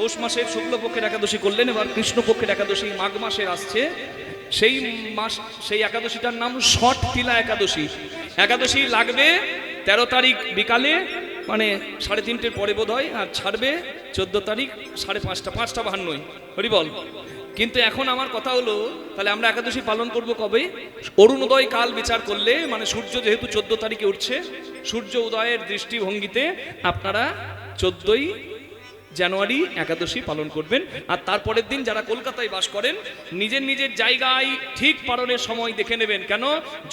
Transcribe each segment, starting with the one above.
পৌষ মাসের শুক্লপক্ষের একাদশী করলেন, এবার কৃষ্ণপক্ষের একাদশী মাঘ মাসের আসছে। সেই মাস, সেই একাদশীটার নাম ষট তিলা একাদশী। একাদশী লাগবে 13 তারিখ বিকালে, মানে 3:30 পরে বোধ হয়, আর ছাড়বে 14 তারিখ 5:30, 5:52 হরিবল। কিন্তু এখন আমার কথা হলো, তাহলে আমরা একাদশী পালন করব কবে? অরুণোদয় কাল বিচার করলে, মানে সূর্য যেহেতু 14 তারিখে উঠছে, সূর্য উদয়ের দৃষ্টিভঙ্গিতে আপনারা 14ই জানুয়ারি একাদশী পালন করবেন। আর তারপরের দিন যারা কলকাতায় বাস করেন, নিজের নিজের জায়গায় ঠিক পালনের সময় দেখে নেবেন। কেন?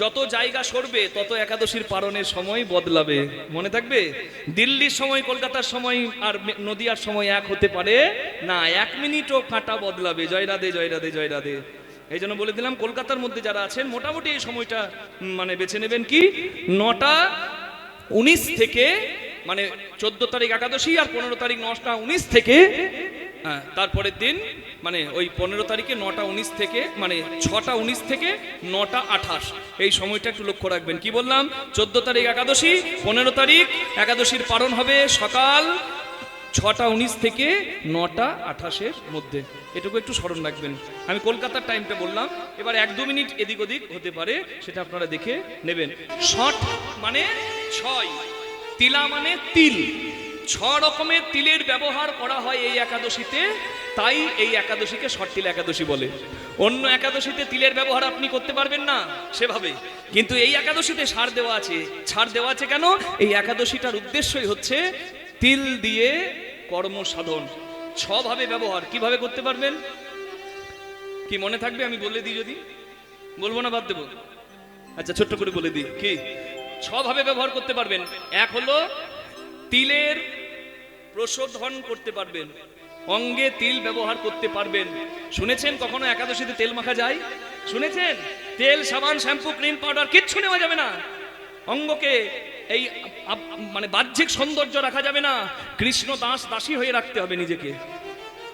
যত জায়গা সরবে তত একাদশীর পালনের সময় বদলাবে, মনে থাকবে। দিল্লির সময় কলকাতার সময় আর নদিয়ার সময় এক হতে পারে না, 1 মিনিটও কাঁটা বদলাবে। জয় রাধে, জয় রাধে, জয় রাধে। এই জন্য বলে দিলাম, কলকাতার মধ্যে যারা আছেন মোটামুটি এই সময়টা মানে বেছে নেবেন কি 9:19 থেকে, মানে 14 তারিখ একাদশী আর 15 তারিখ 9:19 থেকে, তারপরের দিন মানে ওই 15 তারিখে 9:19 থেকে, মানে 6:19 থেকে 9:28, এই সময়টা একটু লক্ষ্য রাখবেন। কি বললাম? 14 তারিখ একাদশী, 15 তারিখ একাদশীর পালন হবে সকাল 6:19 থেকে 9:28 মধ্যে। এটুকু একটু স্মরণ রাখবেন। আমি কলকাতার টাইমটা বললাম, এবার 1-2 মিনিট এদিক ওদিক হতে পারে, সেটা আপনারা দেখে নেবেন। ষট মানে 6, তিলা মানে তিল। 6 রকমের তিলের ব্যবহার করা হয় এই একাদশীতে, তাই এই একাদশীকে ষট তিলা একাদশী বলে। অন্য একাদশীতে তিলের ব্যবহার আপনি করতে পারবেন না সেভাবে, কিন্তু এই একাদশীতে ছাড় দেওয়া আছে। ছাড় দেওয়া আছে কেন? এই একাদশীটার উদ্দেশ্যই হচ্ছে তিল দিয়ে কর্ম সাধন। 6 ভাবে ব্যবহার। কিভাবে করতে পারবেন? কি মনে থাকবে? আমি বলে দিই, যদি বলবো না বাদ দেবো? আচ্ছা, ছোট্ট করে বলে দিই। কি 6 ভাবে ব্যবহার করতে পারবেন? এক হলো তিলের প্রশোধন করতে পারবেন, অঙ্গে তিল ব্যবহার করতে পারবেন। শুনেছেন কখনো একাদশীতে তেল মাখা যায়? শুনেছেন? তেল, সাবান, শ্যাম্পু, ক্রিম, পাউডার কিচ্ছু নেওয়া যাবে না। অঙ্গকে এই মানে বাহ্যিক সৌন্দর্য রাখা যাবে না, কৃষ্ণ দাস দাসী হয়ে রাখতে হবে নিজেকে।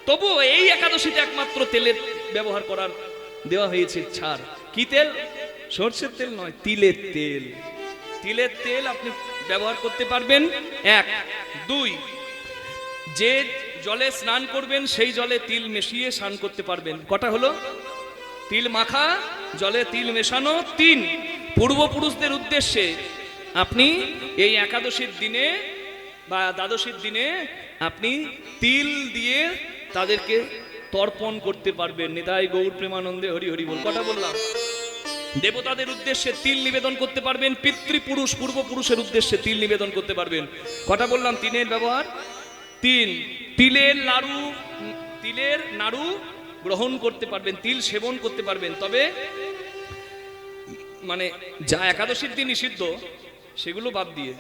তবু এই একাদশীতে একমাত্র তেলের ব্যবহার করার দেওয়া হয়েছে ছাড়। কি তেল? সরষের তেল নয়, তিলের তেল। তিলের তেল আপনি ব্যবহার করতে পারবেন। 1, 2, যে জলে স্নান করবেন সেই জলে তিল মিশিয়ে স্নান করতে পারবেন। কটা হলো? তিল মাখা, জলে তিল মেশানো। 3, পূর্বপুরুষদের উদ্দেশ্যে আপনি এই একাদশীর দিনে বা দ্বাদশীর দিনে আপনি তিল দিয়ে তাদেরকে তর্পণ করতে পারবেন। নিতাই গৌর প্রেমানন্দে হরি হরি বল। কটা বললাম? দেবতাদের উদ্দেশ্যে তিল নিবেদন করতে পারবেন, পিতৃপুরুষ পূর্বপুরুষের উদ্দেশ্যে তিল নিবেদন করতে পারবেন। কটা বললাম? 3 ব্যবহার। 3, তিলের লাড়ু, তিলের নাড়ু গ্রহণ করতে পারবেন, তিল সেবন করতে পারবেন। তবে মানে যা একাদশীর দিন নিষিদ্ধ সেগুলো বাদ দিয়ে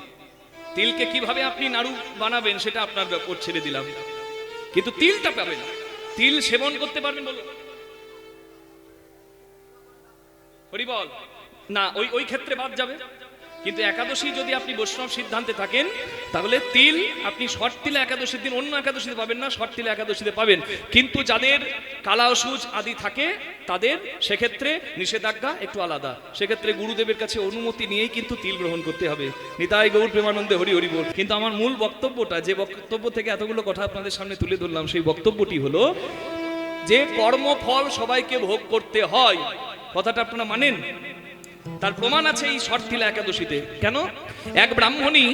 তিলকে কিভাবে আপনি নাড়ু বানাবেন সেটা আপনার ব্যাপার, ছেড়ে দিলাম। কিন্তু তিলটা পাবেন, তিল সেবন করতে পারবেন। বলো হরি বল। না, ওই ক্ষেত্রে বাদ যাবে। কিন্তু একাদশী যদি আপনি বৈষ্ণব সিদ্ধান্তে থাকেন, তাহলে তিল আপনি ষট তিলা একাদশীর দিন, অন্য একাদশীতে পাবেন না, ষট তিলা একাদশীতে পাবেন। কিন্তু যাদের কালা অসুচ আদি থাকে তাদের সেক্ষেত্রে নিষেধাজ্ঞা একটু আলাদা। সেক্ষেত্রে গুরুদেবের কাছে অনুমতি নিয়েই কিন্তু তিল গ্রহণ করতে হবে। নিতাই গৌর প্রেমানন্দে হরি হরি বল। কিন্তু আমার মূল বক্তব্যটা, যে বক্তব্য থেকে এতগুলো কথা আপনাদের সামনে তুলে ধরলাম, সেই বক্তব্যটি হলো যে কর্মফল সবাইকে ভোগ করতে হয়। কথাটা আপনারা মানেন? তার প্রমাণ আছে এই ষট তিলা একাদশীতে। কেন? এক ব্রাহ্মণী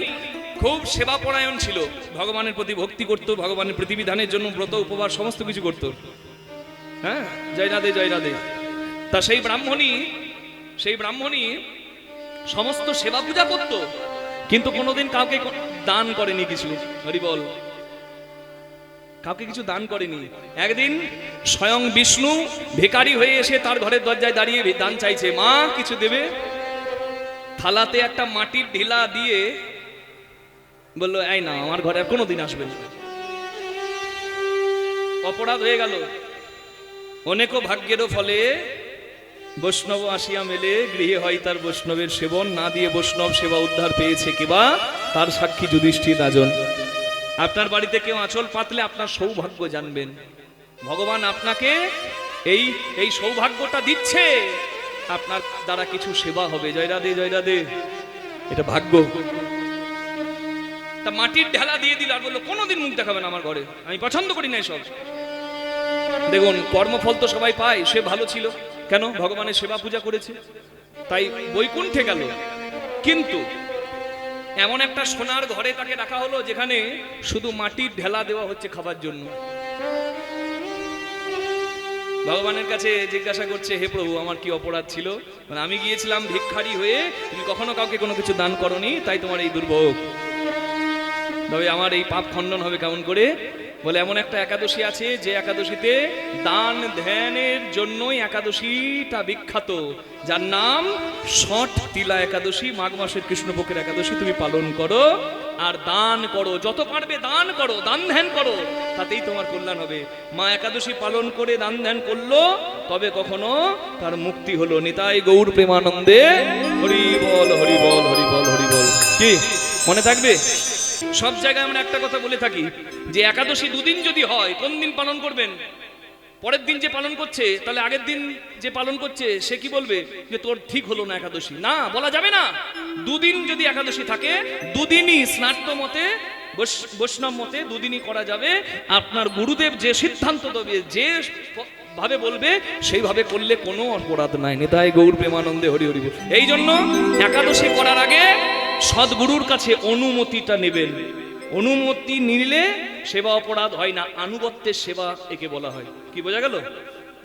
খুব সেবাপরায়ণ ছিল, ভগবানের প্রতি ভক্তি করত, ভগবানের প্রতিবিধানের জন্য ব্রত উপবাস সমস্ত কিছু করত। হ্যাঁ, জয় রাধে, জয় রাধে। তা সেই ব্রাহ্মণী সমস্ত সেবা পূজা করত, কিন্তু কোনোদিন কাউকে দান করেনি কিছু। হরি বল। কাউকে কিছু দান করেনি। একদিন স্বয়ং বিষ্ণু ভিখারি হয়ে এসে তার ঘরের দরজায় দাঁড়িয়ে দান চাইছে, মা কিছু দেবে। থালাতে একটা মাটির ঢিলা দিয়ে বলল, এই না, আমার ঘরে আর কোনোদিন আসবে না। অপরাধ হয়ে গেল। অনেকও ভাগ্যেরও ফলে বৈষ্ণব আসিয়া মেলে, গৃহে হয় তার বৈষ্ণবের সেবন। না দিয়ে বৈষ্ণব সেবা উদ্ধার পেয়েছে কিবা, তার সাক্ষী যুধিষ্ঠির রাজন। আপনার বাড়িতে কেউ আঁচল পাতলে আপনার সৌভাগ্য জানবেন। ভগবান আপনাকে এই সৌভাগ্যটা দিচ্ছে, আপনার দ্বারা কিছু সেবা হবে। জয় রাধে, জয় রাধে। এটা ভাগ্য। তা তা মাটির ঢেলা দিয়ে দিল আর বললো কোনোদিন মুখ দেখাবে না আমার ঘরে, আমি পছন্দ করি না এসব। দেখুন কর্মফল তো সবাই পায়, সে ভালো ছিল কেন, ভগবানের সেবা পূজা করেছে তাই বৈকুণ্ঠে গেল। কিন্তু এমন একটা সোনার ঘরে তাকে রাখা হলো যেখানে শুধু মাটির ঢেলা দেওয়া হচ্ছে খাবার জন্য। ভগবানের কাছে জিজ্ঞাসা করছে, হে প্রভু আমার কি অপরাধ ছিল, মানে আমি গিয়েছিলাম ভিক্ষারী হয়ে, তুমি কখনো কাউকে কোনো কিছু দান করনি, তাই তোমার এই দুর্ভোগ, তবে আমার এই পাপ খণ্ডন হবে কেমন করে? বলে এমন একটা একাদশী আছে যে একাদশীতে দান ধ্যানের জন্যই একাদশীটা বিখ্যাত, যার নাম ষট তিলা একাদশী। মাঘ মাসের কৃষ্ণপক্ষের একাদশী তুমি পালন করো আর দান করো, যত পারবে দান করো, দান ধ্যান করো, তাতেই তোমার কল্যাণ হবে। মা একাদশী পালন করে দান ধ্যান করলো, তবে কখনো তার মুক্তি হলো। নিতাই গৌর প্রেমানন্দে হরি বল হরি বল হরি বল হরি বল। কি মনে থাকবে? সব জায়গায় আমরা একটা কথা বলে থাকি যে একাদশী দুদিন যদি হয়, কোন দিন পালন করবেন? পরের দিন যে পালন করছে, তাহলে আগের দিন যে পালন করছে সে কি বলবে যে তোর ঠিক হলো না একাদশী? না, বলা যাবে না। দুদিন যদি একাদশী থাকে, দুদিনই স্নাত মতে, বৈষ্ণব মতে দুদিনই করা যাবে। আপনার গুরুদেব যে সিদ্ধান্ত দেবে, যে ভাবে বলবে, সেইভাবে করলে কোনো অপরাধ নাই। নিতাই গৌর প্রেমানন্দে হরি হরি বল। এই জন্য একাদশী করার আগে সদ্গুরুর কাছে অনুমতিটা নেবেন। অনুমতি নিলে সেবা অপরাধ হয় না, আনুগত্যের সেবা একে বলা হয়। কি বোঝা গেল?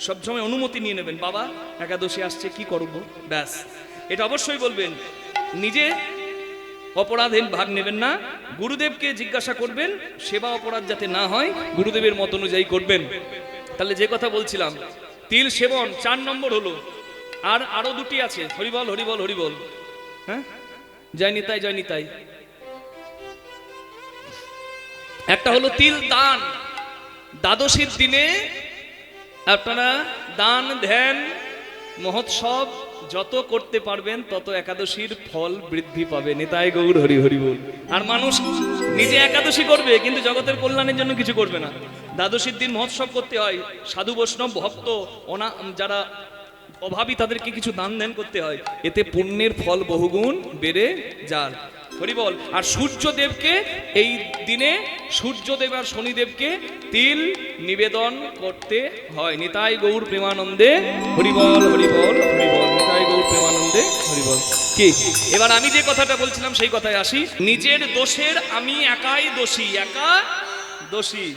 সবসময় অনুমতি নিয়ে নেবেন, বাবা একাদশী আসছে কি করবো, ব্যাস এটা অবশ্যই বলবেন। নিজে অপরাধের ভাগ নেবেন না, গুরুদেবকে জিজ্ঞাসা করবেন, সেবা অপরাধ যাতে না হয় গুরুদেবের মত অনুযায়ী করবেন। তাহলে যে কথা বলছিলাম, তিল সেবন 4 নম্বর হলো, আর আরো দুটি আছে, হরিবল হরিবল হরিবল। হ্যাঁ, জয় নিতাই জয় নিতাই। একটা হলো তিল দান। দ্বাদশীর দিনে আপনারা দান ধ্যান মহোৎসব যত করতে পারবেন তত একাদশীর ফল বৃদ্ধি পাবে। নিতাই গৌর হরি হরি বল। আর মানুষ নিজে একাদশী করবে কিন্তু জগতের কল্যাণের জন্য কিছু করবে না। দ্বাদশীর দিন মহোৎসব করতে হয়, সাধু বৈষ্ণব ভক্ত যারা অভাবী তাদেরকে কিছু দান ধ্যান করতে হয়, এতে পুণ্যের ফল বহুগুণ বেড়ে যায়। হরিবল। আর সূর্যদেবকে এই দিনে সূর্যদেব আর শনিদেবকে তিল নিবেদন করতে হয়। নিতাই গৌর প্রেমানন্দে হরিবল হরিবল হরিবল। নিতাই গৌর প্রেমানন্দে হরিবল। কি এবার আমি যে কথাটা বলছিলাম সেই কথায় আসি। নিজের দোষের আমি একাই দোষী, একা দোষী।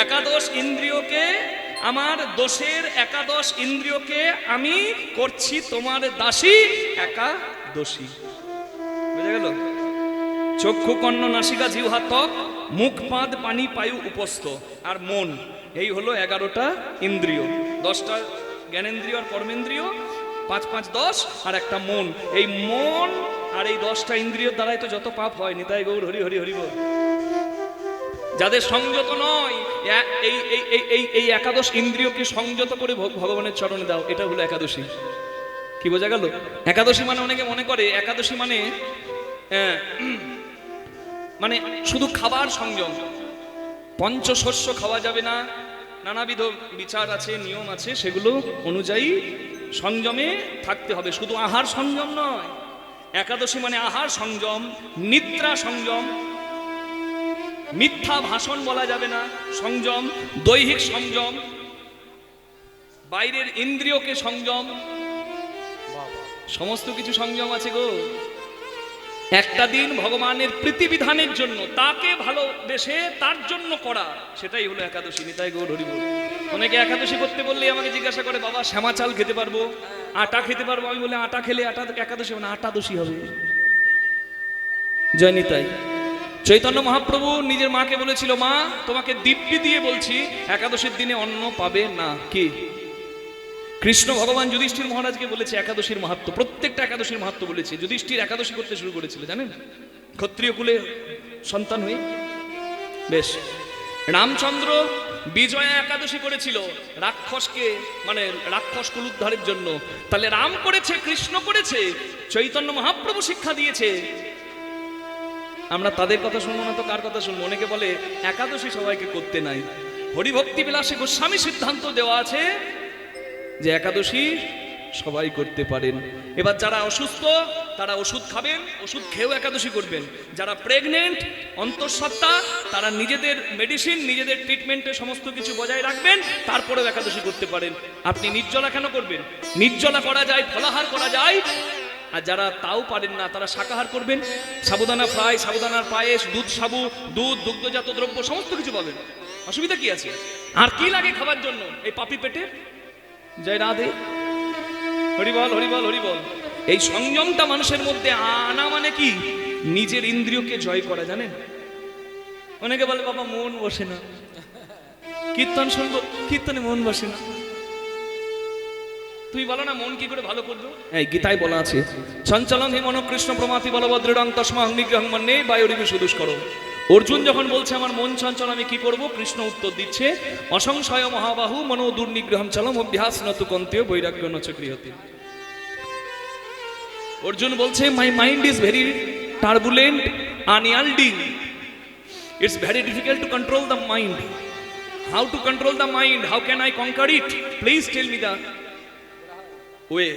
একাদশ ইন্দ্রিয়কে, আমার দোষের একাদশ ইন্দ্রিয়কে আমি করছি তোমার দাসী, একা দোষী। বুঝা গেল? চক্ষু কর্ণ নাসিকা জিহ্বা ত্বক মুখ পাদ পানি পায়ু উপস্থ আর মন, এই হলো 11টা ইন্দ্রিয়। 10টা জ্ঞানেন্দ্রিয় আর কর্মেন্দ্রিয়, 5 5 10, আর একটা মন। এই মন আর এই 10টা ইন্দ্রিয়ের দ্বারাই তো যত পাপ হয়। নিতাই গৌর হরি হরি হরি বল। যাদের সংযত নয়, এই একাদশ ইন্দ্রিয়কে সংযত করে ভগবানের চরণে দাও, এটা হলো একাদশী। কি বোঝা গেল? একাদশী মানে অনেকে মনে করে একাদশী মানে মানে শুধু খাবার সংযম, পঞ্চশস্য খাওয়া যাবে না, নানাবিধ বিচার আছে, নিয়ম আছে, সেগুলো অনুযায়ী সংযমে থাকতে হবে। শুধু আহার সংযম নয়, একাদশী মানে আহার সংযম, নিদ্রা সংযম, মিথ্যা ভাষণ বলা যাবে না সংযম, দৈহিক সংযম, বাইরের ইন্দ্রিয়কে সংযম, সমস্ত কিছু সংযম আছে গো। একটা দিন ভগবানের প্রীতিবিধানের জন্য, তাকে ভালোবেসে তার জন্য করা, সেটাই হলো একাদশী। নিতাই গৌর হরি বল। অনেকে একাদশী করতে বললে আমাকে জিজ্ঞাসা করে, বাবা শ্যামা চাল খেতে পারবো, আটা খেতে পারবো? আমি বলি আটা খেলে একাদশী মানে আটাদশী হবে। জয় নিতাই। চৈতন্য মহাপ্রভু নিজের মাকে বলেছিল, মা তোমাকে দিব্যি দিয়ে বলছি একাদশীর দিনে অন্ন পাবে না। কি কৃষ্ণ ভগবান যুধিষ্ঠির মহারাজকে বলেছে একাদশীর মাহাত্ম্য, প্রত্যেকটা একাদশীর মাহাত্ম্য বলেছে। যুধিষ্ঠির একাদশী করতে শুরু করেছিল জানেন, ক্ষত্রিয় কুলে সন্তান হয়ে। বেশ, রামচন্দ্র বিজয়া একাদশী করেছিল রাক্ষসকে, মানে রাক্ষস কুল উদ্ধারের জন্য। তাহলে রাম করেছে, কৃষ্ণ করেছে, চৈতন্য মহাপ্রভু শিক্ষা দিয়েছে। আমরা তাদের কথা শুনবো না তো কার কথা শুনবো? অনেকে বলে একাদশী সবাইকে করতে নাই। হরিভক্তি বিলাসে গোস্বামী সিদ্ধান্ত দেওয়া আছে যে একাদশী সবাই করতে পারেন। এবার যারা অসুস্থ তারা ওষুধ খাবেন, ওষুধ খেয়েও একাদশী করবেন। যারা প্রেগনেন্ট অন্তঃসত্ত্বা তারা নিজেদের মেডিসিন, নিজেদের ট্রিটমেন্টে সমস্ত কিছু বজায় রাখবেন, তারপরেও একাদশী করতে পারেন। আপনি নির্জলা কেন করবেন? নির্জলা করা যায়, ফলাহার করা যায়। আর যারা তাও পারেন না তারা শাকাহার করবেন। সাবুদানা ফ্রাই, সাবুদানার পায়েস, দুধ সাবু, দুধ, দুগ্ধজাত দ্রব্য সমস্ত কিছু পাবেন। অসুবিধা কি আছে? আর কি লাগে খাবার জন্য এই পাপি পেটে? জয় রাধে, হরিবল হরিবল হরিবল। এই সংযমটা মানুষের মধ্যে আনা মানে কি? নিজের ইন্দ্রিয়কে জয় করা, জানেন? অনেকে বলে বাবা মন বসে না, কীর্তন শুনবো, কীর্তনে মন বসে না। তুই বলো না মন কি করে ভালো করবো? এই গীতায় বলা আছে, চঞ্চলং হি মনো কৃষ্ণ প্রমাতি বলবদ্রৃঢ়ং তস্মাহং নিগ্রহং মন্যে বায়ুরিবি সুদুষ্করম। অর্জুন যখন বলছে আমার মন চঞ্চল, আমি কি করব? কৃষ্ণ উত্তর দিচ্ছে, অসংশয় মহাবাহু মনো দুর্নিগ্রহম চলম অভ্যাস নতু কন্তেয় বৈরাগ্য নচ গৃহতে। অর্জুন বলছে my mind is very turbulent, unyielding, it's very difficult to control the mind. How to control the mind? How can I conquer it? Please tell me the way.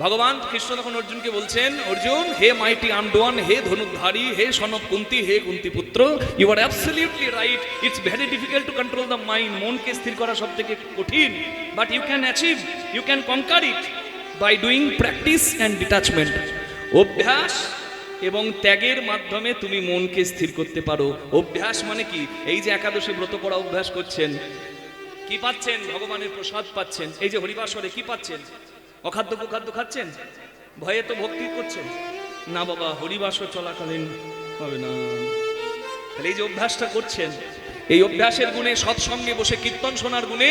ভগবান কৃষ্ণ তখন অর্জুনকে বলছেন, অর্জুন হে মাইটি আন্ডোয়ান, হে ধনুধারী, হে সন অফ কুন্তি, হে কুন্তি পুত্র, you are absolutely right. It's very difficult to control the mind. মনকে স্থির করা সব থেকে কঠিন, but you can achieve, you can conquer it by doing practice and detachment. অভ্যাস এবং ত্যাগের মাধ্যমে তুমি মনকে স্থির করতে পারো। অভ্যাস মানে কি? এই যে একাদশী ব্রত করা অভ্যাস করছেন, কি পাচ্ছেন? ভগবানের প্রসাদ পাচ্ছেন। এই যে হরিবাসরে কি পাচ্ছেন? অখাদ্য কুখাদ্য খাচ্ছেন? ভয়ে তো ভক্তি করছেন না বাবা, হরিবাসর চলাকালীন হবে না। তাহলে এই যে অভ্যাসটা করছেন, এই অভ্যাসের গুণে, সৎসঙ্গে বসে কীর্তন শোনার গুণে,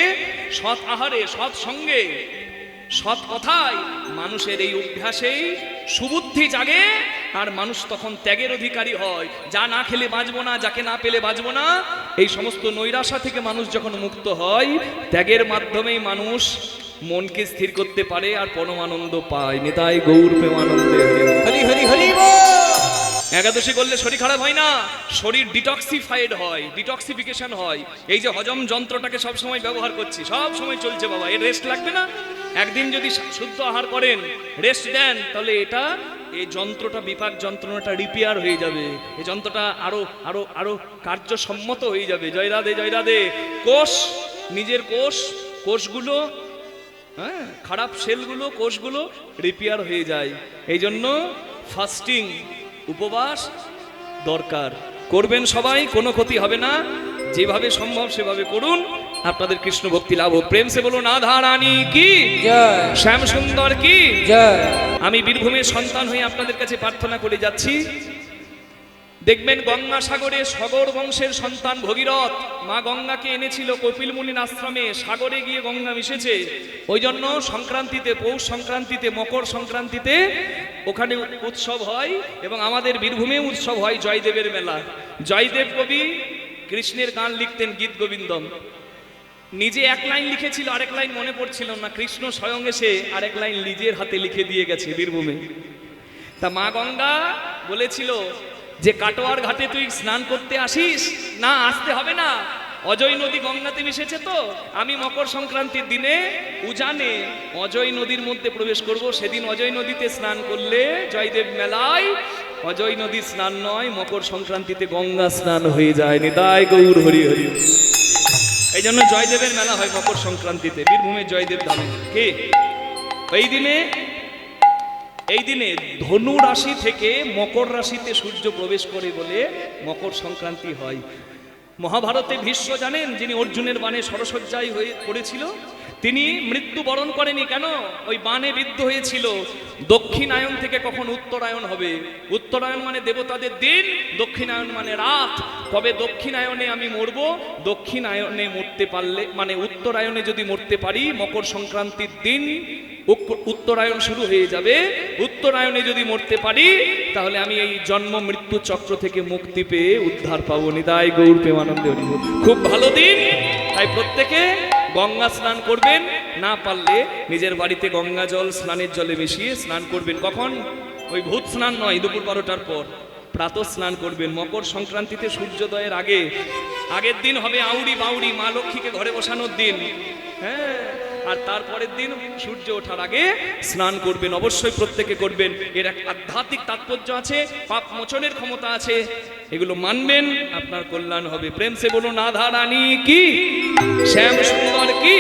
সৎ আহারে, সৎ সঙ্গে, সৎ কথায় মানুষের এই অভ্যাসেই সুবুদ্ধি জাগে, আর মানুষ তখন ত্যাগের অধিকারী হয়। যা না খেলে বাঁচবো না, যাকে না পেলে বাঁচবো না, এই সমস্ত নৈরাশা থেকে মানুষ যখন মুক্ত হয়, ত্যাগের মাধ্যমেই মানুষ মনকে স্থির করতে পারে আর পরমানন্দ পায়। নিতাই গৌর প্রেমানন্দে হরি হরি হরি বল। একাদশী করলে শরীর খারাপ হয় না, শরীর ডিটক্সিফাইড হয়, ডিটক্সিফিকেশন হয়। এই যে হজম যন্ত্রটাকে সব সময় ব্যবহার করছি, সব সময় চলছে বাবা, এর রেস্ট লাগবে না? একদিন যদি শুদ্ধ আহার করেন, রেস্ট দেন, তাহলে এটা এই যন্ত্রটা, বিপাক যন্ত্রণাটা রিপেয়ার হয়ে যাবে। এই যন্ত্রটা আরো আরো আরো কার্যসম্মত হয়ে যাবে। জয় রাধে জয় রাধে। কোষ, নিজের কোষ, কোষগুলো, হ্যাঁ, খারাপ সেলগুলো, কোষগুলো রিপেয়ার হয়ে যায়। এই জন্য ফাস্টিং, উপবাস দরকার। করবেন সবাই, কোনো ক্ষতি হবে না। যেভাবে সম্ভব সেভাবে করুন, আপনাদের কৃষ্ণ ভক্তি লাভ হোক। প্রেম সে বলুন রাধা রানী কি জয়, শ্যাম সুন্দর কি জয়। আমি বীরভূমের সন্তান হয়ে আপনাদের কাছে প্রার্থনা করে যাচ্ছি, দেখবেন গঙ্গা সাগরে সগর বংশের সন্তান ভগীরথ মা গঙ্গাকে এনেছিল কপিল মুনির আশ্রমে। সাগরে গিয়ে গঙ্গা মিশেছে। ওই জন্য সংক্রান্তিতে, পৌষ সংক্রান্তিতে, মকর সংক্রান্তিতে ওখানে উৎসব হয়, এবং আমাদের বীরভূমে উৎসব হয় জয়দেবের মেলা। জয়দেব কবি কৃষ্ণের গান লিখতেন, গীত গোবিন্দম। নিজে এক লাইন লিখেছিল, আরেক লাইন মনে পড়ছিল না। কৃষ্ণ স্বয়ং এসে আরেক লাইন নিজের হাতে লিখে দিয়ে গেছে বীরভূমে। তা মা গঙ্গা বলেছিল যে কাটোয়ার ঘাটে তুই স্নান করতে আসিস না, আসতে হবে না, অজয় নদী গঙ্গাতে মিশেছে, তো আমি মকর সংক্রান্তির দিনে উজানে অজয় নদীর মধ্যে প্রবেশ করব। সেদিন অজয় নদীতে স্নান করলে জয়দেব মেলায় অজয় নদী স্নান নয়, মকর সংক্রান্তিতে গঙ্গা স্নান হয়ে যায়। নিতাই গৌর হরি হরি। এই জন্য জয়দেবের মেলা হয় মকর সংক্রান্তিতে, বীরভূমের জয়দেব ধামে। কে এই দিনে ধনু রাশি থেকে মকর রাশিতে সূর্য প্রবেশ করে বলে মকর সংক্রান্তি হয়। মহাভারতে ভীষ্ম জানেন, যিনি অর্জুনের বাণে সরসজ্জায় হয়ে পড়েছিল, তিনি মৃত্যুবরণ করেনি। কেন? ওই বাণে বিদ্ধ হয়েছিল। দক্ষিণায়ন থেকে কখন উত্তরায়ণ হবে? উত্তরায়ণ মানে দেবতাদের দিন, দক্ষিণায়ন মানে রাত। কবে দক্ষিণায়নে আমি মরব? দক্ষিণায়নে মরতে পারলে, মানে উত্তরায়ণে যদি মরতে পারি, মকর সংক্রান্তির দিন উত্তরায়ণ শুরু হয়ে যাবে। উত্তরায়ণে যদি মরতে পারি, তাহলে আমি এই জন্ম মৃত্যু চক্র থেকে মুক্তি পেয়ে উদ্ধার পাবো। নিতাই গৌর প্রেমানন্দে হরি বল। খুব ভালো দিন, তাই প্রত্যেকে গঙ্গা স্নান করবেন। না পারলে নিজের বাড়িতে গঙ্গা জল স্নানের জলে মিশিয়ে স্নান করবেন। কখন? ওই ভূত স্নান নয়, দুপুর 12টার পর প্রাতঃ স্নান করবেন। মকর সংক্রান্তিতে সূর্যোদয়ের আগের দিন হবে আউড়ি বাউড়ি, মা লক্ষ্মীকে ঘরে বসানোর দিন। হ্যাঁ, আর তারপরের দিন সূর্য ওঠার আগে স্নান করবেন, অবশ্যই প্রত্যেকে করবেন। এর এক আধ্যাত্মিক তাৎপর্য আছে, পাপ মোচনের ক্ষমতা আছে, এগুলো মানবেন, আপনার কল্যাণ হবে। প্রেম সে বলুন রাধা রানী কি, শ্যাম সুন্দর কি।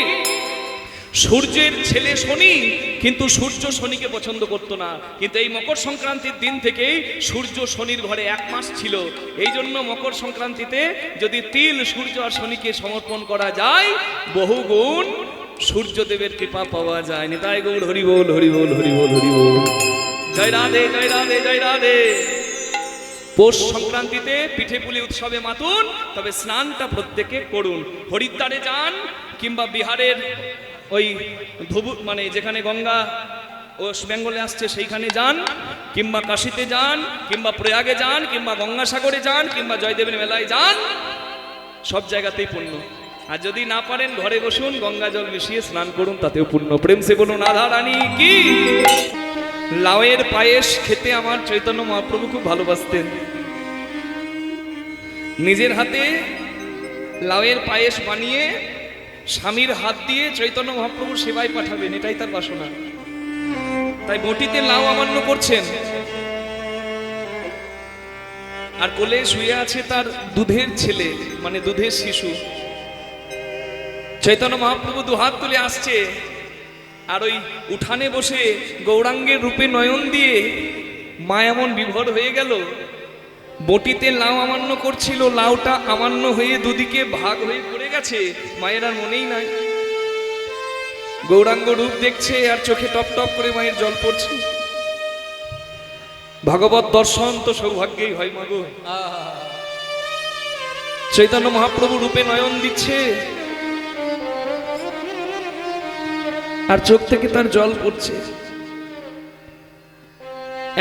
সূর্যের ছেলে শনি, কিন্তু সূর্য শনিকে পছন্দ করতো না, কিন্তু এই মকর সংক্রান্তির দিন থেকেই সূর্য শনির ঘরে 1 মাস ছিল। এই জন্য মকর সংক্রান্তিতে যদি তিল, সূর্য আর শনিকে সমর্পণ করা যায়, বহু গুণ সূর্যদেবের কৃপা পাওয়া যায়। নিতাই গৌর হরি বল, হরি বল, হরি বল, হরি বল। জয় রাধে, জয় রাধে, জয় রাধে। পৌষ সংক্রান্তিতে পিঠে পুলি উৎসবে মাতুন, তবে স্নানটা প্রত্যেকে করুন। হরিদ্বারে যান, কিংবা বিহারের ওই মানে যেখানে গঙ্গা ওয়েস্ট বেঙ্গলে আসছে সেইখানে যান, কিংবা কাশীতে যান, কিংবা প্রয়াগে যান, কিংবা গঙ্গাসাগরে যান, কিংবা জয়দেবের মেলায় যান, সব জায়গাতেই পুণ্য। আর যদি না পারেন ঘরে বসুন, গঙ্গা জল মিশিয়ে স্নান করুন, তাতেও পুণ্য। প্রেম সে বলুন রাধা রানী কি। লাউয়ের পায়েস খেতে আমার চৈতন্য মহাপ্রভু খুব ভালোবাসতেন। নিজের হাতে লাউয়ের পায়েস বানিয়ে স্বামীর হাত দিয়ে চৈতন্য মহাপ্রভুর সেবায় পাঠাবেন, এটাই তার বাসনা। তাই বটিতে লাউ আমান্য করছেন, আর কোলে শুয়ে আছে তার দুধের ছেলে, মানে দুধের শিশু। চৈতন্য মহাপ্রভু দুহাত তুলে আসছে, আর ওই উঠানে বসে গৌরাঙ্গের রূপে নয়ন দিয়ে মা এমন বিভোর হয়ে গেল, বটিতে লাউ আমান্য করছিল, লাউটা আমান্য হয়ে দুদিকে ভাগ হয়ে পড়ে গেছে, মায়ের আর মনেই নাই। গৌরাঙ্গ রূপ দেখছে আর চোখে টপ টপ করে মায়ের জল পড়ছে। ভাগবত দর্শন তো সৌভাগ্যেই হয় মাগো। চৈতন্য মহাপ্রভু রূপে নয়ন দিচ্ছে, আর চোখ থেকে তার জল পড়ছে।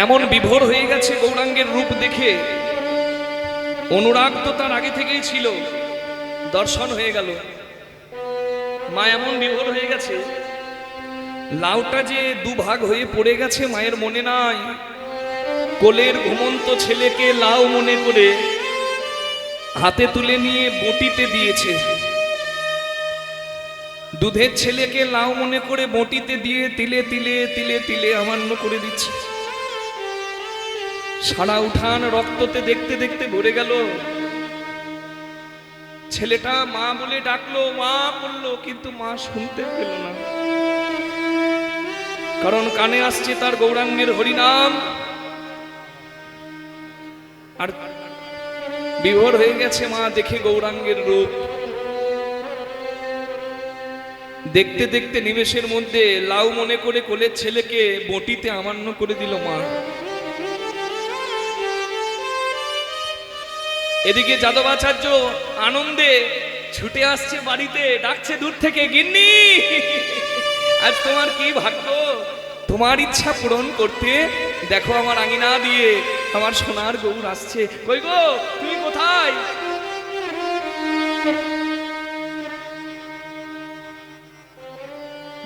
এমন বিভোর হয়ে গেছে গৌরাঙ্গের রূপ দেখে, অনুরাগ তো তার আগে থেকেই ছিল, দর্শন হয়ে গেল। মা এমন বিভোর হয়ে গেছে, লাউটা যে দুভাগ হয়ে পড়ে গেছে মায়ের মনে নাই। কোলের ঘুমন্ত ছেলেকে লাউ মনে করে হাতে তুলে নিয়ে বটিতে দিয়েছে। দুধের ছেলেকে লাউ মনে করে বটিতে দিয়ে তিলে তিলে তিলে তিলে আমান্য করে দিচ্ছে। সারা উঠান রক্ততে দেখতে দেখতে ভরে গেল। ছেলেটা মা বলে ডাকলো, মা বললো, কিন্তু মা শুনতে পেল না, কারণ কানে আসছে তার গৌরাঙ্গের হরিনাম। আর বিভোর হয়ে গেছে মা দেখে গৌরাঙ্গের রূপ। দেখতে দেখতে নিমেষের মধ্যে লাউ মনে করে কোলের ছেলেকে বটিতে আমান্য করে দিল মা। এদিকে যাদবাচার্য আনন্দে ছুটে আসছে বাড়িতে, ডাকছে দূর থেকে, গিন্নি আজ তোমার কি ভাগ্য, তোমার ইচ্ছা পূরণ করতে দেখো আমার আঙিনা দিয়ে আমার সোনার গৌর আসছে। কই গো, তুমি কোথায়?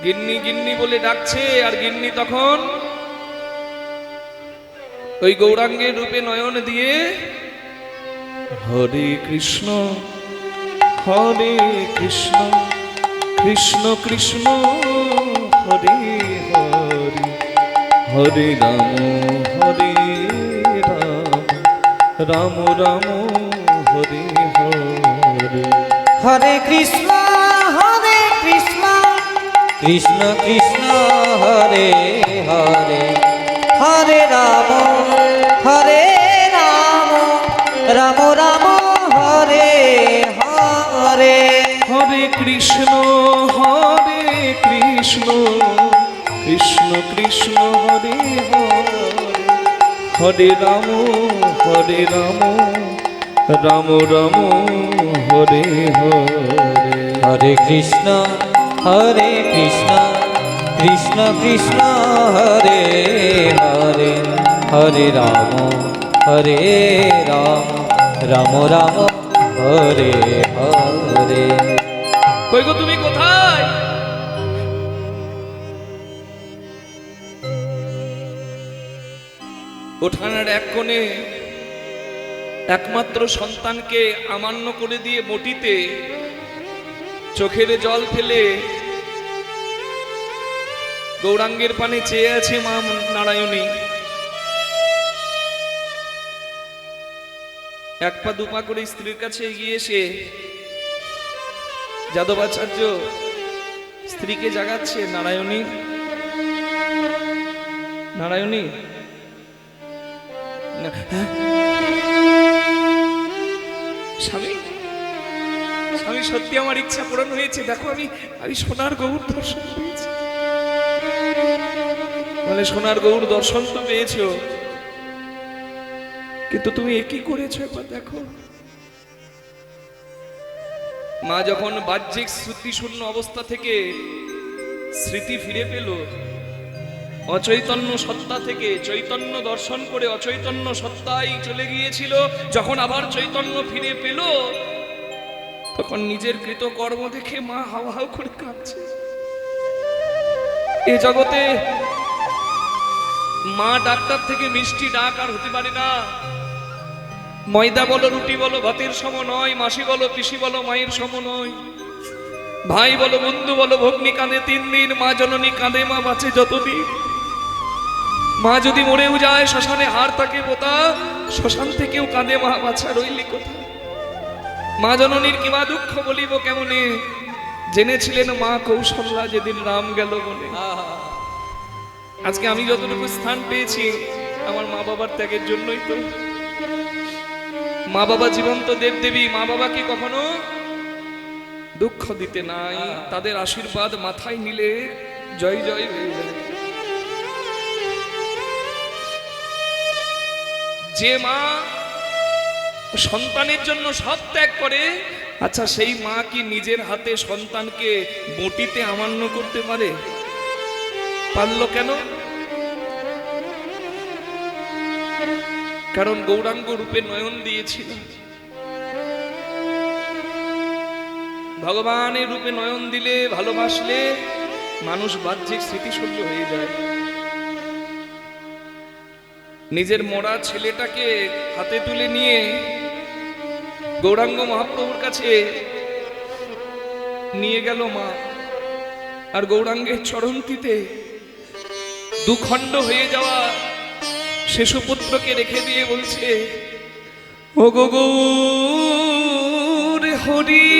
গিন্নি গিন্নি বলে ডাকছে, আর গিন্নি তখন ওই গৌরাঙ্গের রূপে নয়ন দিয়ে হরে কৃষ্ণ হরে কৃষ্ণ কৃষ্ণ কৃষ্ণ হরে হরে হরে রাম হরে রাম রাম রাম হরে হরে। হরে কৃষ্ণ কৃষ্ণ কৃষ্ণ হরে হরে হরে রাম রাম রাম হরে হরে। হরে কৃষ্ণ কৃষ্ণ কৃষ্ণ হরে হরে হরে রাম রাম রাম হরে হরে। হরে কৃষ্ণ কৃষ্ণ কৃষ্ণ হরে হরে হরে রাম রাম রাম হরে হরে। কই গো, তুমি কোথায়? উঠানের এক কোণে একমাত্র সন্তানকে আমান্য করে দিয়ে বটিতে চোখের জল ফেলে গৌরাঙ্গের পানে চেয়ে আছে মা নারায়ণী। এক পা দুপা করে স্ত্রীর কাছে এগিয়ে এসে যাদবাচার্য স্ত্রীকে জাগাচ্ছে, নারায়ণী নারায়ণী। স্বামী স্বামী, সত্যি আমার ইচ্ছা পূরণ হয়েছে, দেখো আমি সোনার গৌর দর্শন পেয়েছি। বলে সোনার গৌর দর্শন তো পেয়েছো, কিন্তু তুমি একই করেছো একবার দেখো। মা যখন বাহ্যিক শ্রুতিশূন্য অবস্থা থেকে স্মৃতি ফিরে পেল, অচৈতন্য সত্তা থেকে চৈতন্য দর্শন করে অচৈতন্য সত্তায় চলে গিয়েছিল, যখন আবার চৈতন্য ফিরে পেল, তখন নিজের কৃতকর্ম দেখে মা হাউ হাউ করে কাঁদছে। এ জগতে মা ডাক্তার থেকে মিষ্টি ডাক আর হতে পারে না। ময়দা বলো, রুটি বলো ভাতের সম নয়, মাসি বলো, পিসি বলো মায়ের সম নয়, ভাই বলো, বন্ধু বলো, ভগ্নী কাঁদে 3 দিন, মা জননী কাঁদে, মা বাঁচে যতদিন। মা যদি মরেও যায়, শ্মশানে হার থাকে পোতা, শ্মশান থেকেও কাঁদে, মা বাছা রইলি কোথায়। মা জননীর কিবা দুঃখ বলিব কেমনে, জেনেছিলেন মা কৌশল্যা যেদিন রাম গেল বনে। আজকে আমি যতটুকু স্থান পেয়েছি আমার মা বাবার ত্যাগের জন্যই তো। মা বাবা জীবন্ত দেবদেবী, মা বাবাকে কখনো দুঃখ দিতে নাই, তাদের আশীর্বাদ মাথায় নিলে জয় জয় হয়ে যায়। যে মা সন্তানের জন্য সব ত্যাগ করে, আচ্ছা সেই মা কি নিজের হাতে সন্তানকে বটিতে আমান্য করতে পারে? পারল কেন? কারণ গৌরাঙ্গ রূপে নয়ন দিয়েছিল। ভগবানের রূপে নয়ন দিলে, ভালোবাসলে মানুষ বাহ্যিক স্মৃতিশূন্য হয়ে যায়। নিজের মরা ছেলেটাকে হাতে তুলে নিয়ে গৌরাঙ্গ মহাপ্রভুর কাছে নিয়ে গেল মা, আর গৌরাঙ্গের চরণটিতে দুখণ্ড হয়ে যাওয়া শিশুপুত্রকে রেখে দিয়ে বলছে, ও গো গৌর হরি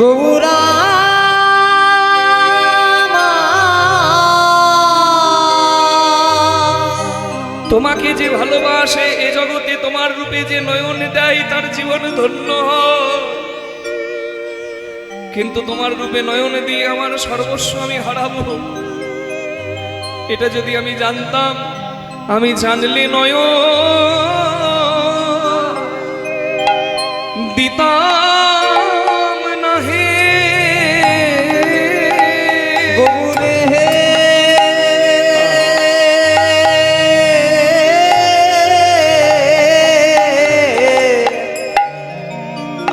গৌরা তোমাকে যে ভালোবাসে, এ জগতে তোমার রূপে যে নয়ন দেয়, তার জীবন ধন্য হয়। কিন্তু তোমার রূপে নয়ন দিয়ে আমার সর্বস্ব আমি হারাবো, এটা যদি আমি জানতাম, আমি জানলে নয়ন দিতাম না হে গৌরে হে।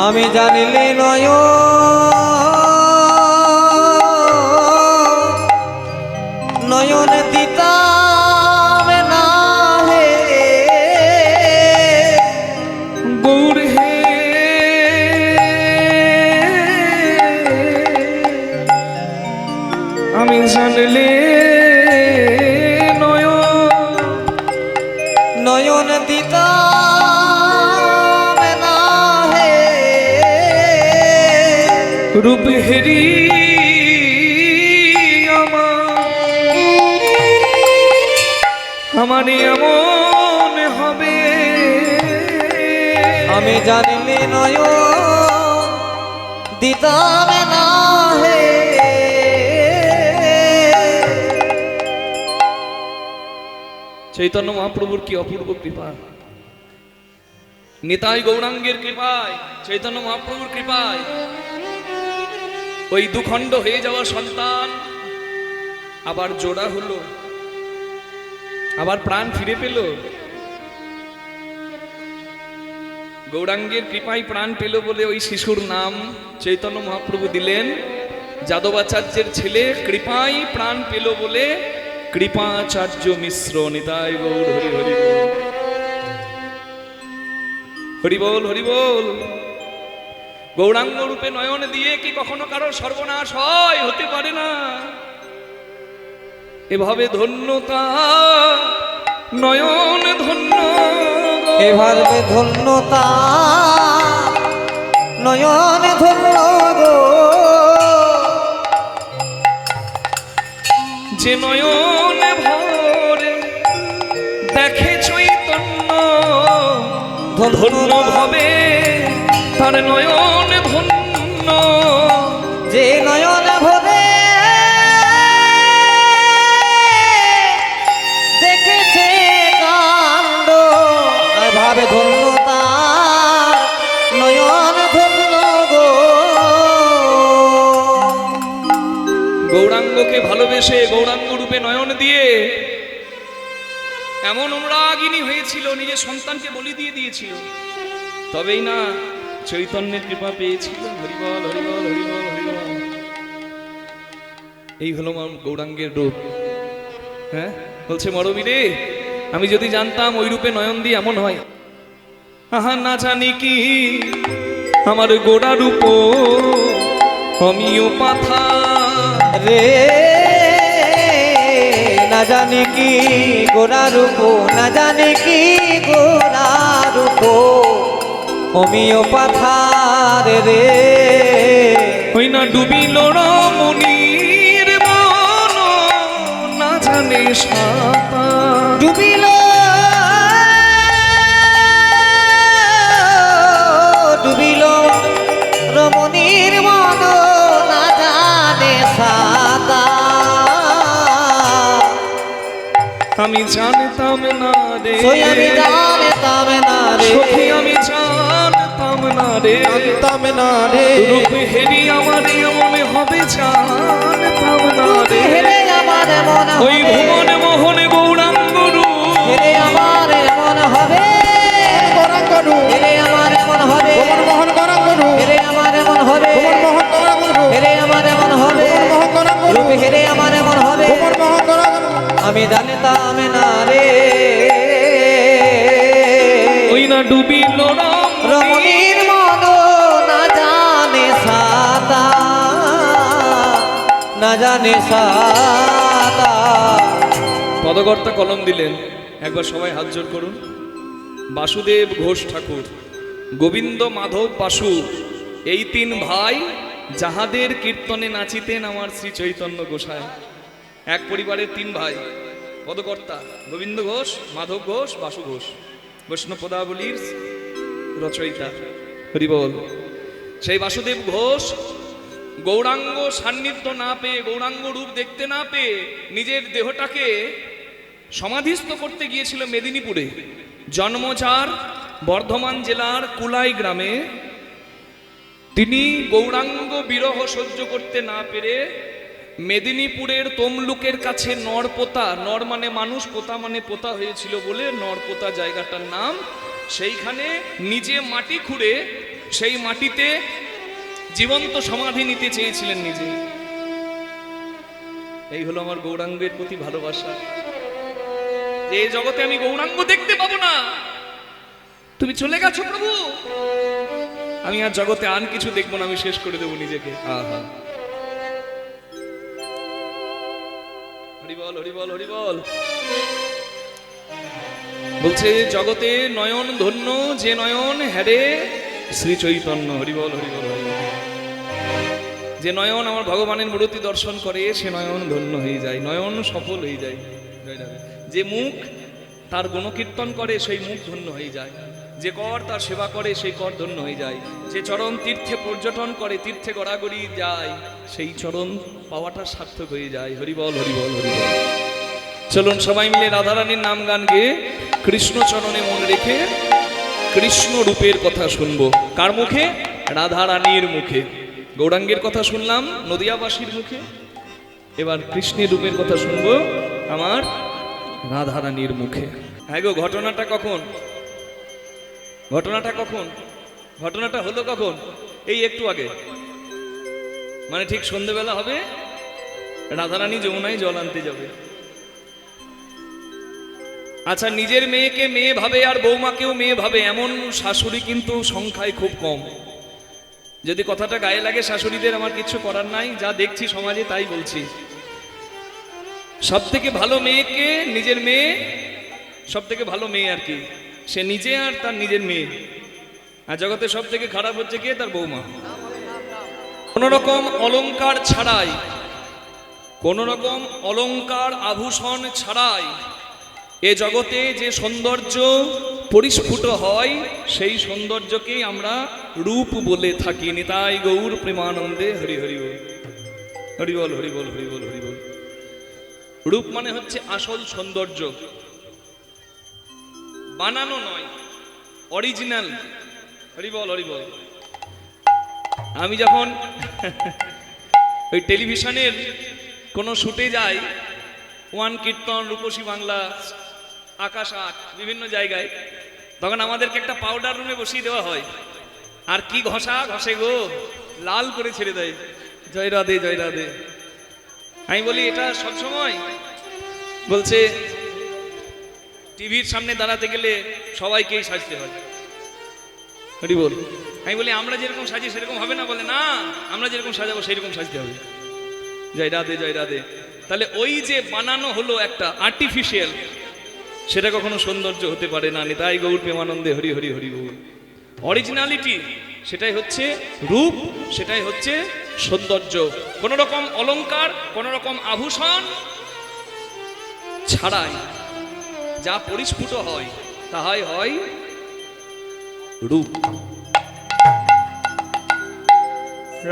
আমি জানিলে নয়ন দিতাম না হে গৌর হে। আমি জানলে নয়ন দিতাম না হে রূপ হেরি আমার এমন হবে। আমি জানিলে নয়ন দিতাম না হে। চৈতন্য মহাপ্রভুর কি অপূর্ব কৃপা, নিতাই গৌরাঙ্গের কৃপায়, চৈতন্য মহাপ্রভুর কৃপায় ওই দুখণ্ড হয়ে যাওয়া সন্তান আবার জোড়া হলো, আবার প্রাণ ফিরে পেল। গৌরাঙ্গের কৃপায় প্রাণ পেল বলে ওই শিশুর নাম চৈতন্য মহাপ্রভু দিলেন। যাদবাচার্যের ছেলে কৃপায় প্রাণ পেল বলে কৃপাচার্য মিশ্র। নিতাই গৌর হরি হরি হরি বল হরি বল। গৌরাঙ্গ রূপে নয়ন দিয়ে কি কখনো কারো সর্বনাশ হয়? হতে পারে না। এভাবে ধন্যতা নয়ন ধন্য, এভাবে ধন্যতা নয়ন ধন্য গো, যে নয়ন ভরে দেখে চৈতন্য, ধন্য ভাবে তার নয়ন ধন্য। যে নয়ন ভরে দেখেছে কাণ্ড, এভাবে ধন্যতা নয়ন ধন্য গো। গৌরাঙ্গকে ভালোবেসে গৌরাঙ্গ রূপে নয়ন দিয়ে এমন অনুরাগিনী হয়েছিল, নিজের সন্তানকে বলি দিয়ে দিয়েছিল, তবেই না চৈতন্যের কৃপা পেয়েছিল। হরিবল হরিবল হরিবল হরিবল। এই হলো গৌরাঙ্গের রূপ। হ্যাঁ, বলছে মরমী রে, আমি যদি জানতাম ওই রূপে নয়ন দিয়ে এমন হয়। আহা না জানি কি আমার গোড়া রূপ অমিও পাথা রে, না জানি কি গোরা রূপ, না জানি কি গোরা রূপ অমিও পাথার রে। ওই না ডুবিল রমণীর মন না জানে সাঁতার, ডুবিল ডুবিল রমণীর মন না জানে সাঁতার। আমি জানতাম না রে, সই আমি জানতাম না রে, সখী আমি জানতাম না রে, জানতাম না রে, রূপ হেরি আমার এমন হবে জানতাম না রে। হেরে আমার মন ওই হবে, ভুবন মোহন গৌরাঙ্গ রূপ, হেরে আমার মন হবে, গৌরাঙ্গ রূপ, হেরে আমার মন হবে, ভুবন মোহন গৌরাঙ্গ রূপ, হেরে আমার মন হবে, ভুবন মোহন গৌরাঙ্গ রূপ, হেরে আমার মন হবে, ভুবন মোহন গৌরাঙ্গ রূপ, রূপ হেরে আমার মন হবে, ভুবন মোহন গৌরাঙ্গ রূপ। আমি জানতাম না রে। ওই না ডুবিল রমণী, রমণীর মন না জানে সাতা, না জানে সাতা। পদকর্তা কলম দিলেন, একবার সবাই হাত জোড় করুন। বাসুদেব ঘোষ ঠাকুর, গোবিন্দ মাধব বাসু, এই তিন ভাই যাহাদের কীর্তনে নাচিতেন আমার শ্রী চৈতন্য গোসাই। এক পরিবারের তিন ভাই। পদকর্তা গোবিন্দ ঘোষ, মাধব ঘোষ, বাসু ঘোষ, বৈষ্ণব পদাবলীর রচয়িতা। হরিবল। সেই বাসুদেব ঘোষ গৌরাঙ্গ সান্নিধ্য না পেয়ে, গৌরাঙ্গ রূপ দেখতে না পেয়ে নিজের দেহটাকে সমাধিস্থ করতে গিয়েছিল মেদিনীপুরে। জন্ম যার বর্ধমান জেলার কুলাই গ্রামে। তিনি গৌরাঙ্গ বিরহ সহ্য করতে না পেরে মেদিনীপুরের তমলুকের কাছে নরপোতা, নর মানে মানুষ, পোতা মানে পোতা হয়েছিল বলে নরপোতা জায়গাটার নাম, সেইখানে নিজে মাটি খুঁড়ে সেই মাটিতে জীবন্ত সমাধি নিতে চেয়েছিলেন নিজে। এই হলো আমার গৌরাঙ্গের প্রতি ভালোবাসা, যে এই জগতে আমি গৌরাঙ্গ দেখতে পাবো না। তুমি চলে গেছো প্রভু, আমি আর জগতে আর কিছু দেখবো না, আমি শেষ করে দেবো নিজেকে। আহা, হরিবল হরিবল হরিবল। বলছে জগতে নয়ন ধন্য যে নয়ন হ্যারে শ্রী চৈতন্য। হরিবল হরিবল হরিবল। যে নয়ন আমার ভগবানের মূর্তি দর্শন করে সে নয়ন ধন্য হয়ে যায়, নয়ন সফল হয়ে যায়। যে মুখ তার গুণকীর্তন করে সেই মুখ ধন্য হয়ে যায়, যে কর তার সেবা করে সেই কর ধন্য হয়ে যায়, যে চরণ তীর্থে পর্যটন করে, তীর্থে গড়াগড়ি যায়, সেই চরণ পাওয়াটা সার্থক হয়ে যায়। হরিবল হরিবল হরিবল। চলুন সবাই মিলে রাধারানীর নাম গান গেয়ে কৃষ্ণ চরণে মন রেখে কৃষ্ণ রূপের কথা শুনবো। কার মুখে? রাধারানীর মুখে। গৌরাঙ্গের কথা শুনলাম নদিয়াবাসীর মুখে, এবার কৃষ্ণের রূপের কথা শুনবো আমার রাধারানীর মুখে। হ্যাঁ গো, ঘটনাটা কখন? ঘটনাটা কখন? ঘটনাটা হলো কখন? এই একটু আগে, মানে ঠিক সন্ধ্যেবেলা হবে, রাধারানী যমুনায় জল আনতে যাবে। আচ্ছা, নিজের মেয়েকে মেয়ে ভাবে আর বৌমাকেও মেয়ে ভাবে এমন শাশুড়ি কিন্তু সংখ্যায় খুব কম। যদি কথাটা গায়ে লাগে শাশুড়িদের, আমার কিছু করার নাই, যা দেখছি সমাজে তাই বলছি। সব থেকে ভালো মেয়েকে, নিজের মেয়ে সব থেকে ভালো মেয়ে আর কি, সে নিজে আর তার নিজের মেয়ে। আর জগতে সব থেকে খারাপ হচ্ছে কে? তার বৌমা। কোন রকম অলংকার ছাড়াই, কোন রকম অলংকার আভূষণ ছাড়াই এ জগতে যে সৌন্দর্য পরিস্ফুট হয়, সেই সৌন্দর্যকেই আমরা রূপ বলে থাকি। নিতাই গৌর প্রেমানন্দে হরি হরি বল, হরি বল, হরি বল, হরি বল, হরি বল। রূপ মানে হচ্ছে আসল সৌন্দর্য, বানানো নয়, অরিজিনাল। হরি বল, হরি বল। আমি যখন ওই টেলিভিশনের কোনো শুটে যাই, ওয়ান কীর্তন, রূপসী বাংলা, আকাশ ৮, বিভিন্ন জায়গায়, তখন আমাদেরকে একটা পাউডার রুমে বসিয়ে দেওয়া হয়। আর কি ঘষা ঘষে গো, লাল করে ছেড়ে দেয়। জয় রাধে, জয় রাধে। আমি বলি এটা সব সময়? বলছে টিভির সামনে দাঁড়াতে গেলে সবাইকেই সাজতে হয়। হরি বল। আমি বলি আমরা যেরকম সাজি সেরকম হবে না? বলে না, আমরা যেরকম সাজাবো সেরকম সাজতে হবে। জয় রাধে, জয় রাধে। তাহলে ওই যে বানানো হলো একটা আর্টিফিশিয়াল, সেটা কখনো সৌন্দর্য হতে পারে না। নিতাই গৌর প্রেমানন্দে হরি হরি হরি বল। অরিজিনালিটি, সেটাই হচ্ছে রূপ, সেটাই হচ্ছে সৌন্দর্য। কোন রকম অলংকার, কোন রকম আভূষণ ছাড়াই যা পরিস্ফুট হয়, তাহাই হয় রূপ।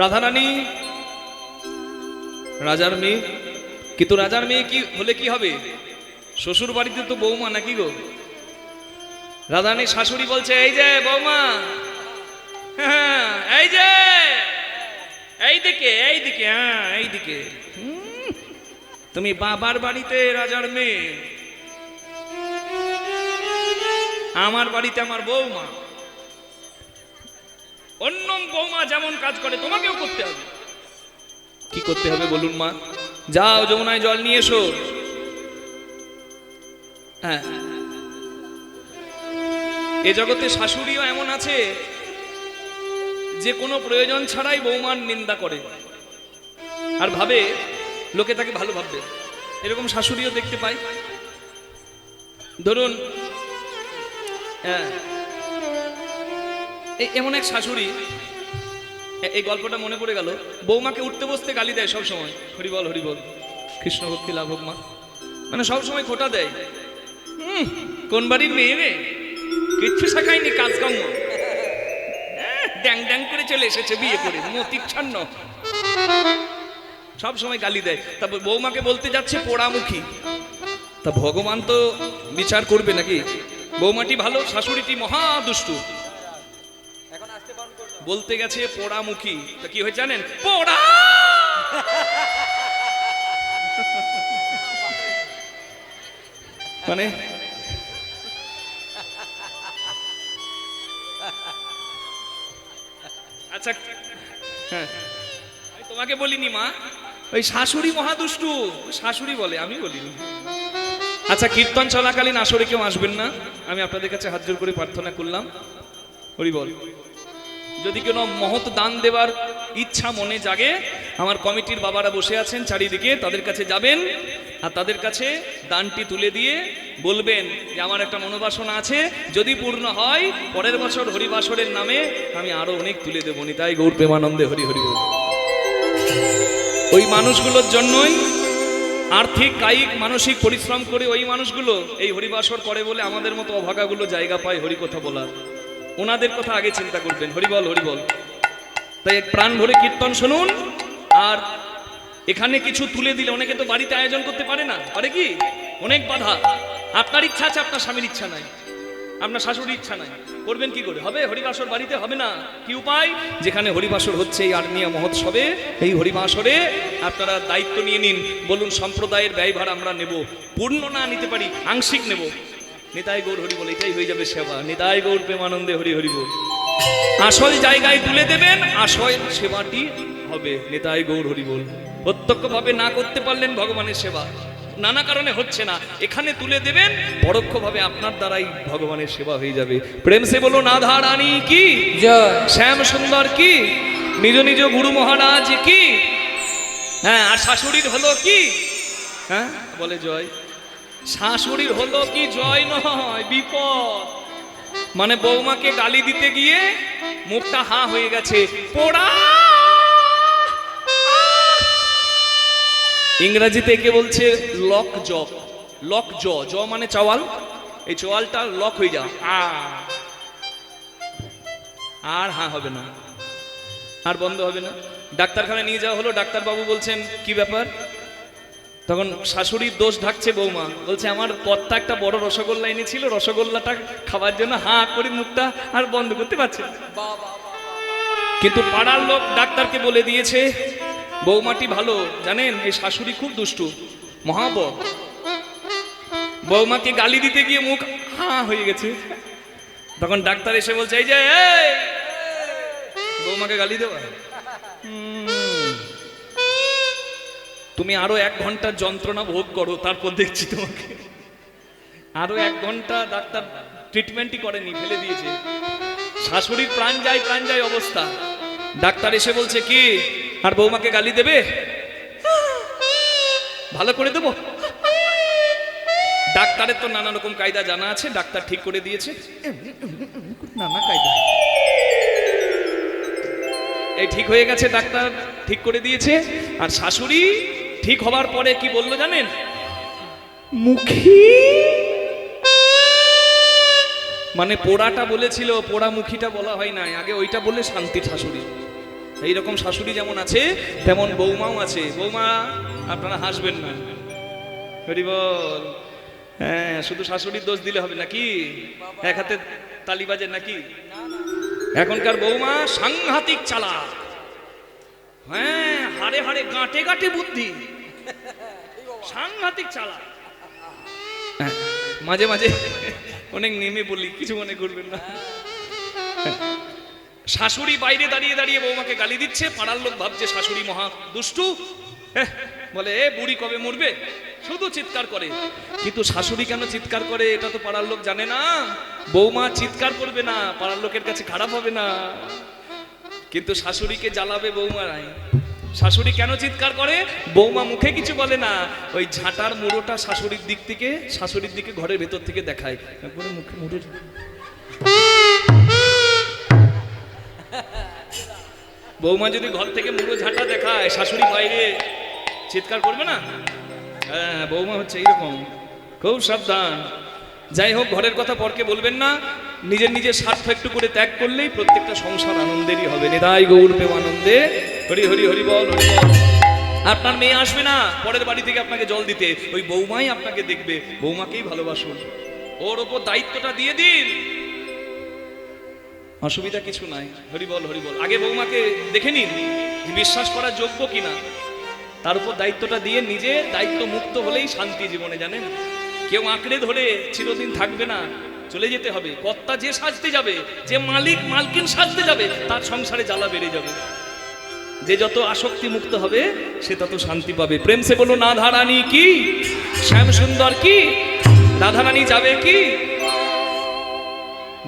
রাধারানী রাজার মেয়ে, কিন্তু রাজার মেয়ে কি হলে কি হবে? শ্বশুর বাড়িতে তো বৌমা নাকি গো? রাধারানী শাশুড়ি বলছে, এই যে বৌমা, হ্যাঁ এই যে, এইদিকে এইদিকে, হ্যাঁ এইদিকে। তুমি বাবার বাড়িতে রাজার মেয়ে, আমার বাড়িতে আমার বৌমা। অন্য বৌমা যেমন কাজ করে তোমাকেও করতে হবে। কি করতে হবে বলুন মা? যাও যমুনায় জল নিয়ে এসো। হ্যাঁ, এ জগতে শাশুড়িও এমন আছে যে কোনো প্রয়োজন ছাড়াই বৌমার নিন্দা করে আর ভাবে লোকে তাকে ভালো ভাববে। এরকম শাশুড়িও দেখতে পাই। ধরুন এমন এক শাশুড়ি, এই গল্পটা মনে পড়ে গেল। বৌমাকে উঠতে বসতে গালি দেয় সব সময়। হরি বল, হরি বল, কৃষ্ণ ভক্তি লাভ হোক মা। মানে সব সময় খোটা দেয়। কোন বাড়ির মেয়ে রে, কিচ্ছু শেখায়নি কাজকর্ম, ড্যাং ড্যাং করে চলে এসেছে বিয়ে করে, মতিচ্ছন্ন, সব সময় গালি দেয়। তারপর বৌমাকে বলতে যাচ্ছে পোড়ামুখী। তা ভগবান তো বিচার করবে নাকি? বৌমাটি ভালো, শাশুড়িটি মহা দুষ্টু। বলতে গেছে পোড়ামুখী, তা কি হয়েছে জানেন? পোড়া। মানে আচ্ছা, হ্যাঁ আমি তোমাকে বলিনি মা, ওই শাশুড়ি মহাদুষ্টু, শাশুড়ি বলে, আমি বলিনি। আচ্ছা, কীর্তন চলাকালীন আসরে কেউ আসবেন না, আমি আপনাদের কাছে হাত জোড় করে প্রার্থনা করলাম। হরি বল। যদি কোনো মহৎ দান দেওয়ার ইচ্ছা মনে জাগে, আমার কমিটির বাবারা বসে আছেন চারিদিকে, তাদের কাছে যাবেন আর তাদের কাছে দানটি তুলে দিয়ে বলবেন যে আমার একটা মনোবাসনা আছে, যদি পূর্ণ হয় পরের বছর হরিবাসরের নামে আমি আরো অনেক তুলে দেবো। নিতাই গৌর প্রেমানন্দে হরি হরি বল। ওই মানুষগুলোর জন্যই আর্থিক, কায়িক, মানসিক পরিশ্রম করে ওই মানুষগুলো এই হরিবাসর করে বলে আমাদের মতো অভাগাগুলো জায়গা পায় হরি কথা বলার। ওনাদের কথা আগে চিন্তা করবেন। হরি বল, হরি বল। তাই প্রাণ ভরে কীর্তন শুনুন। আর এখানে কিছু তুলে দিলে, অনেকে তো বাড়িতে আয়োজন করতে পারে না, পারে কি? অনেক বাধা। আপনার ইচ্ছা আছে, আপনার স্বামীর ইচ্ছা নাই, আপনার শাশুড়ির ইচ্ছা নাই, করবেন কি করে? হবে হরিবাসর বাড়িতে হবে না। কি উপায়? যেখানে হরিবাসর হচ্ছে এই আর্নিয়া মহোৎসবে, এই হরিবাসরে আপনারা দায়িত্ব নিয়ে নিন। বলুন সম্প্রদায়ের ব্যয়ভার আমরা নেব, পূর্ণ না নিতে পারি আংশিক নেব। নিতাই গৌর হরি বল, এটাই হয়ে যাবে সেবা। নিতাই গৌর প্রেমানন্দে হরি হরি বল। আসল জায়গায় তুলে দেবেন, আসল সেবাটি হবে। নিতাই গৌর হরি বল। প্রত্যক্ষভাবে না করতে পারলেন ভগবানের সেবা, নানা কারণে হচ্ছে না, এখানে তুলে দেবেন, পরোক্ষভাবে আপনার দ্বারাই ভগবানের সেবা হয়ে যাবে। প্রেম সে বলুন রাধা রানী কি জয়, শ্যাম সুন্দর কি নিজ নিজ গুরু মহারাজ কি, হ্যাঁ, আর শাশুড়ির হলো কি, হ্যাঁ বলে জয়। শাশুড়ির হলো কি জয় নয়, বিপদ। মানে বৌমাকে গালি দিতে গিয়ে মুখটা হা হয়ে গেছে, পোড়া। ইংরেজিতে একে বলছে লক জ। লক জ, জ মানে চাওয়াল, এই চাওয়ালটা লক হয়ে যাও, আর হা হবে না, আর বন্ধ হবে না। ডাক্তারখানায় নিয়ে যাওয়া হলো, ডাক্তারবাবু বলছেন কি ব্যাপার? তখন শাশুড়ির দোষ ঢাকছে বৌমা, বলছে আমার কর্তা একটা বড় রসগোল্লা এনেছিল, রসগোল্লাটা খাওয়ার জন্য হা করে মুখটা আর বন্ধ করতে পারছে না। কিন্তু পাড়ার লোক ডাক্তারকে বলে দিয়েছে বৌমাটি ভালো, জানেন এই শাশুড়ি খুব দুষ্টু, মহাবদ। বৌমাকে গালি দিতে গিয়ে মুখ হা হয়ে গেছে। তখন ডাক্তার এসে বলছে এই যে বৌমাকে গালি দেওয়া, তুমি আরো 1 ঘন্টার যন্ত্রণা ভোগ করো, তারপর দেখছি তোমাকে। আরো 1 ঘন্টা ডাক্তার ট্রিটমেন্টই করেনি, ফেলে দিয়েছে। শাশুড়ির প্রাণ যায় অবস্থা। ডাক্তার এসে বলছে কি, আর বৌমাকে গালি দেবে? ভালো করে দেবো। ডাক্তারের তো নানা রকম কায়দা জানা আছে, ডাক্তার ঠিক করে দিয়েছে নানা কায়দা। এই ঠিক হয়ে গেছে, ডাক্তার ঠিক করে দিয়েছে। আর শাশুড়ি ঠিক হবার পরে কি বললো জানেন? মুখী, মানে পোড়াটা বলেছিল, পোড়া মুখীটা বলা হয় না, আগে ওইটা বলে শান্তি শাশুড়ি। এইরকম শাশুড়ি যেমন আছে তেমন বৌমাও আছে। বৌমা আপনারা হাসবেন না, হরি বল। হ্যাঁ, শুধু শাশুড়ির দোষ দিলে হবে নাকি? এক হাতে তালি বাজে নাকি? এখনকার বৌমা সাংঘাতিক চালাক, হ্যাঁ, হাড়ে হাড়ে গাঁটে গাঁটে বুদ্ধি, সাংঘাতিক চালাক। মাঝে মাঝে অনেক নেমে বলি, কিছু মনে করবেন না। শাশুড়ি বাইরে দাঁড়িয়ে দাঁড়িয়ে বৌমাকে গালি দিচ্ছে, পাড়ার লোক ভাবছে শাশুড়ি মহা দুষ্টু, বলে এ বুড়ি কবে মরবে, শুধু চিৎকার করে। কিন্তু শাশুড়ি কেন চিৎকার করে এটা তো পাড়ার লোক জানে না। বৌমা চিৎকার করবে না, পাড়ার লোকের কাছে খারাপ হবে না, কিন্তু শাশুড়িকে জ্বালাবে বৌমারাই। শাশুড়ি কেন চিৎকার করে? বৌমা মুখে কিছু বলে না, ওই ঝাঁটার মুড়োটা শাশুড়ির দিকে ঘরের ভেতর থেকে দেখায়, তারপরে মুখে মুড়ে। বৌমা যদি ঘর থেকে মুড়ো ঝাঁটা দেখায়, শাশুড়ি বাইরে চিৎকার করবে না? হ্যাঁ, বৌমা হচ্ছে এইরকম, খুব সাবধান। যাই হোক, ঘরের কথা পরকে বলবেন না, নিজের স্বার্থ একটু করে ত্যাগ করলেই প্রত্যেকটা সংসার আনন্দেরই হবে। নিতাই গৌর প্রেম আনন্দে, হরি হরি হরি বল, হরি বল। আপনার মেয়ে আসবে না পরের বাড়ি থেকে আপনাকে জল দিতে, ওই বৌমাই আপনাকে দেখবে, বৌমাকেই ভালোবাসুন, ওর ওপর দায়িত্বটা দিয়ে দিন, অসুবিধা কিছু নাই। হরি বল, হরি বল। আগে বৌমাকে দেখে নিন বিশ্বাস করার যোগ্য কিনা, তার উপর দায়িত্বটা দিয়ে নিজে দায়িত্ব মুক্ত হলেই শান্তি জীবনে। জানেন, কেউ আঁকড়ে ধরে চিরদিন থাকবে না, চলে যেতে হবে। কর্তা যে সাজতে যাবে, যে মালকিন সাজতে যাবে, তার সংসারে জ্বালা বেড়ে যাবে। যে যত আসক্তি মুক্ত হবে সে তত শান্তি পাবে। প্রেম সে বলো রাধা রানী কি, শ্যাম সুন্দর কি, রাধা রানী যাবে কি?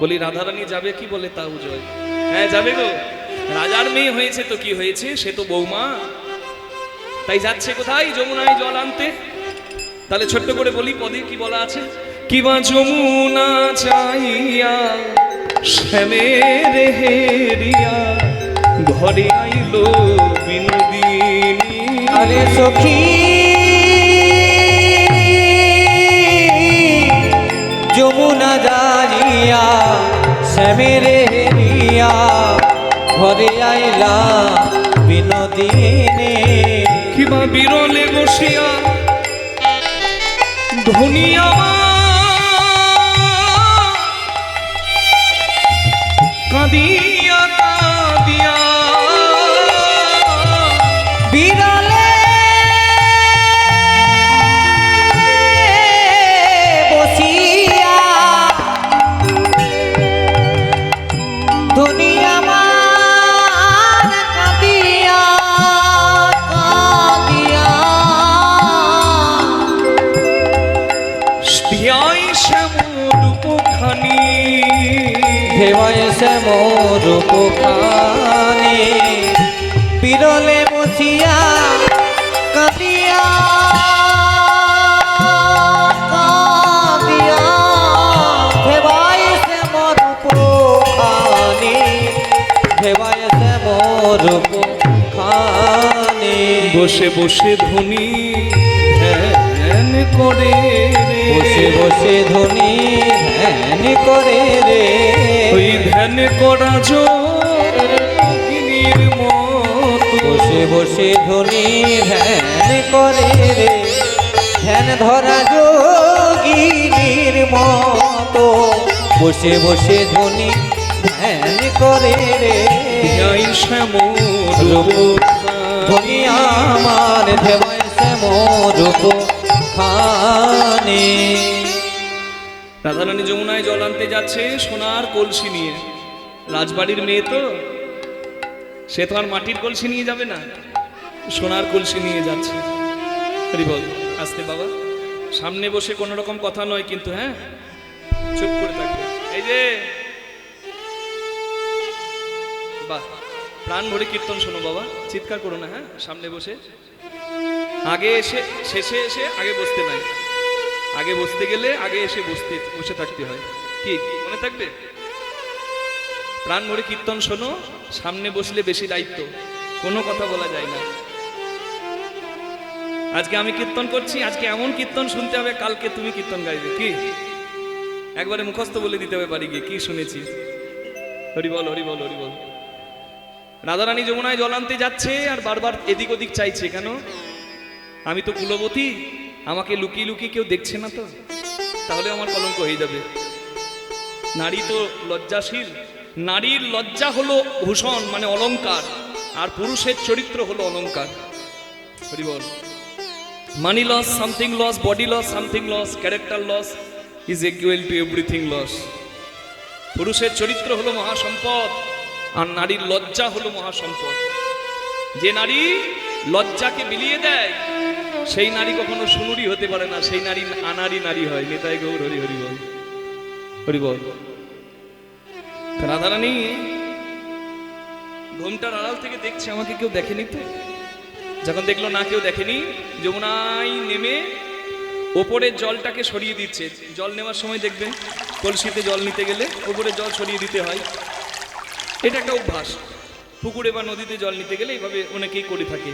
বলি রাধা রানী যাবে কি? বলে তাও জয়। হ্যাঁ যাবে গো, রাজার মেয়ে হয়েছে তো কি হয়েছে, সে তো বৌমা, তাই যাচ্ছে কোথায়? যমুনায় জল আনতে। তাহলে ছোট্ট করে বলি, পদে কি বলা আছে? কিবা যমুনা চাইয়া শ্যামের হেরিয়া ঘরে আইলো বিনোদিনী। আরে সখী যমুনা যাইয়া শ্যামের হেরিয়া ঘরে আইলা বিনোদিনী। কিবা বিরলে বসিয়া ধনিয়া কাঁদিয়া কাঁদিয়া বিরলে বসিয়া দুনিয়া মান কাঁদিয়া কাঁদিয়া ধিয়াই শ্যামল রূপখানি, হেওয়ায় শ্যামল রূপখানি। বিরলে বসিয়া কাঁদিয়া কাঁদিয়া ভেবাই সে মোর খানি ভেবাই সে মোর খানি বসে বসে ধনী ধ্যান করে রে। বসে বসে ধনী ধ্যান করে রে ওই ধ্যান করা যোগিনীর মতো বসে বসে ধনী ধ্যান করে রে ধ্যান ধরা যোগীর মতো বসে বসে ধনী ধ্যান করে রে ধ্যাই শ্যামল ধনী আমার ধেবাই সে মোর খানি রাধারানী যমুনায় জল আনতে যাচ্ছে সোনার কলসি নিয়ে। রাজবাড়ির মেয়ে তো, সে তো আর মাটির কলসি নিয়ে যাবে না, সোনার কলসি নিয়ে যাচ্ছে। হরি বল। আসতে বাবা, সামনে বসে কোনো রকম কথা নয় কিন্তু, হ্যাঁ চুপ করে থাকবে। এই যে বাহ, প্রাণ ভরে কীর্তন শোনো বাবা, চিৎকার করো না, হ্যাঁ সামনে বসে। আগে এসে শেষে এসে আগে বসতে নাই, আগে বসতে গেলে আগে এসে বসে থাকতে হয়, কি মনে থাকবে? প্রাণ ভরে কীর্তন শোনো, সামনে বসলে বেশি দায়িত্ব, কোনো কথা বলা যায় না। আজকে আমি কীর্তন করছি, আজকে এমন কীর্তন শুনতে হবে, কালকে তুমি কীর্তন গাইবে, কি একবারে মুখস্থ বলে দিতে হবে বাড়ি গিয়ে কি শুনেছি। হরি বল, হরি বল, হরি বল। রাধারানী যমুনায় জল আনতে যাচ্ছে আর বারবার এদিক ওদিক চাইছে, কেন? আমি তো কুলবতী, আমাকে লুকিয়ে লুকিয়ে কেউ দেখছে না তো, তাহলে আমার কলঙ্ক হয়ে যাবে। নারী তো লজ্জাশীল, নারীর লজ্জা হলো ভূষণ মানে অলংকার, আর পুরুষের চরিত্র হলো অলংকার। হরি বল। Money loss, something loss, body loss, something loss, character loss is equal to everything loss. পুরুষের চরিত্র হলো মহাসম্পদ, আর নারীর লজ্জা হলো মহাসম্পদ। যে নারী লজ্জাকে বিলিয়ে দেয় সেই নারী কখনো সুনুরি হতে পারে না, সেই নারী আনারি নারী হয়। নেতাই গৌর হরি হরি বল, হরি বল। রাধারানী ঘুমটার আড়াল থেকে দেখছে আমাকে কেউ দেখেনি তো। যখন দেখলো না কেউ দেখেনি, যমুনায় নেমে ওপরের জলটাকে সরিয়ে দিচ্ছে। জল নেওয়ার সময় দেখবেন কলসিতে জল নিতে গেলে ওপরের জল সরিয়ে দিতে হয়, এটা একটা অভ্যাস। পুকুরে বা নদীতে জল নিতে গেলে এইভাবে অনেকেই করে থাকে।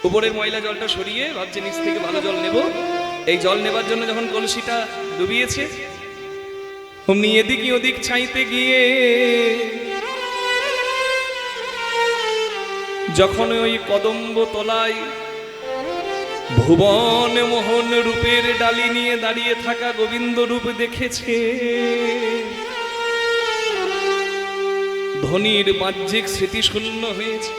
উপরের ময়লা জলটা সরিয়ে ভাবছে নিচ থেকে ভালো জল নেব। এই জল নেবার জন্য যখন কলসিটা ডুবিয়েছে, অমনি এদিক ওদিক চাইতে গিয়ে যখন ওই কদম্ব তলায় ভুবন মোহন রূপের ডালি নিয়ে দাঁড়িয়ে থাকা গোবিন্দ রূপ দেখেছে, ধনির বাহ্যিক স্মৃতি শূন্য হয়েছে।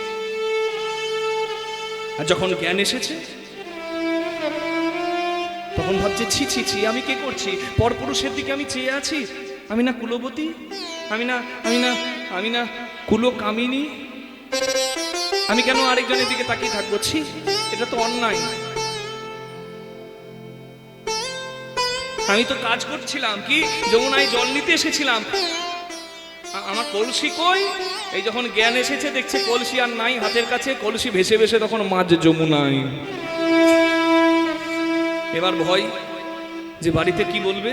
আর যখন জ্ঞান এসেছে তখন ভাবছে ছি ছি ছি, আমি কে করছি? পরপুরুষের দিকে আমি চেয়ে আছি। আমি না কুলবতী, আমি না কুলকামিনী, আমি কেন আরেকজনের দিকে তাকিয়ে থাকবো? ছি, এটা তো অন্যায়। আমি তো কাজ করছিলাম, কি যমুনায় জল নিতে এসেছিলাম, আমার কলসি কই? এই যখন জ্ঞান এসেছে দেখছে কলসি আর নাই হাতের কাছে, কলসি ভেসে ভেসে তখন মাঝ যমুনায়। এবার ভয় যে বাড়িতে কি বলবে,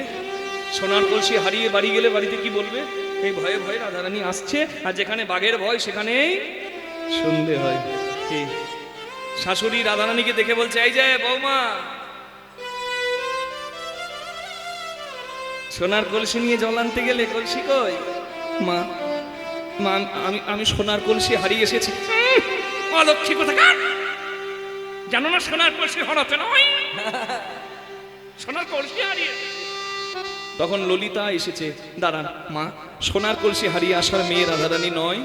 সোনার কলসি হারিয়ে বাড়ি গেলে বাড়িতে কি বলবে, এই ভয়ে ভয়ে রাধারানী আসছে। আর যেখানে বাঘের ভয় সেখানেই সন্ধে হয়। কি শাশুড়ি রাধারানীকে দেখে বলছে, এই যে বৌমা, সোনার কলসি নিয়ে জল আনতে গেলে কলসি কই? মা মা আমি সোনার কলসি হারিয়ে এসেছি। অলক্ষী কোথাকার, জানো না সোনার কলসি হারাতে নয়, সোনার কলসি হারিয়ে। তখন ললিতা এসেছে, দাঁড়ান মা, সোনার কলসি হারিয়ে আসার মেয়ে রাধারানী নয়।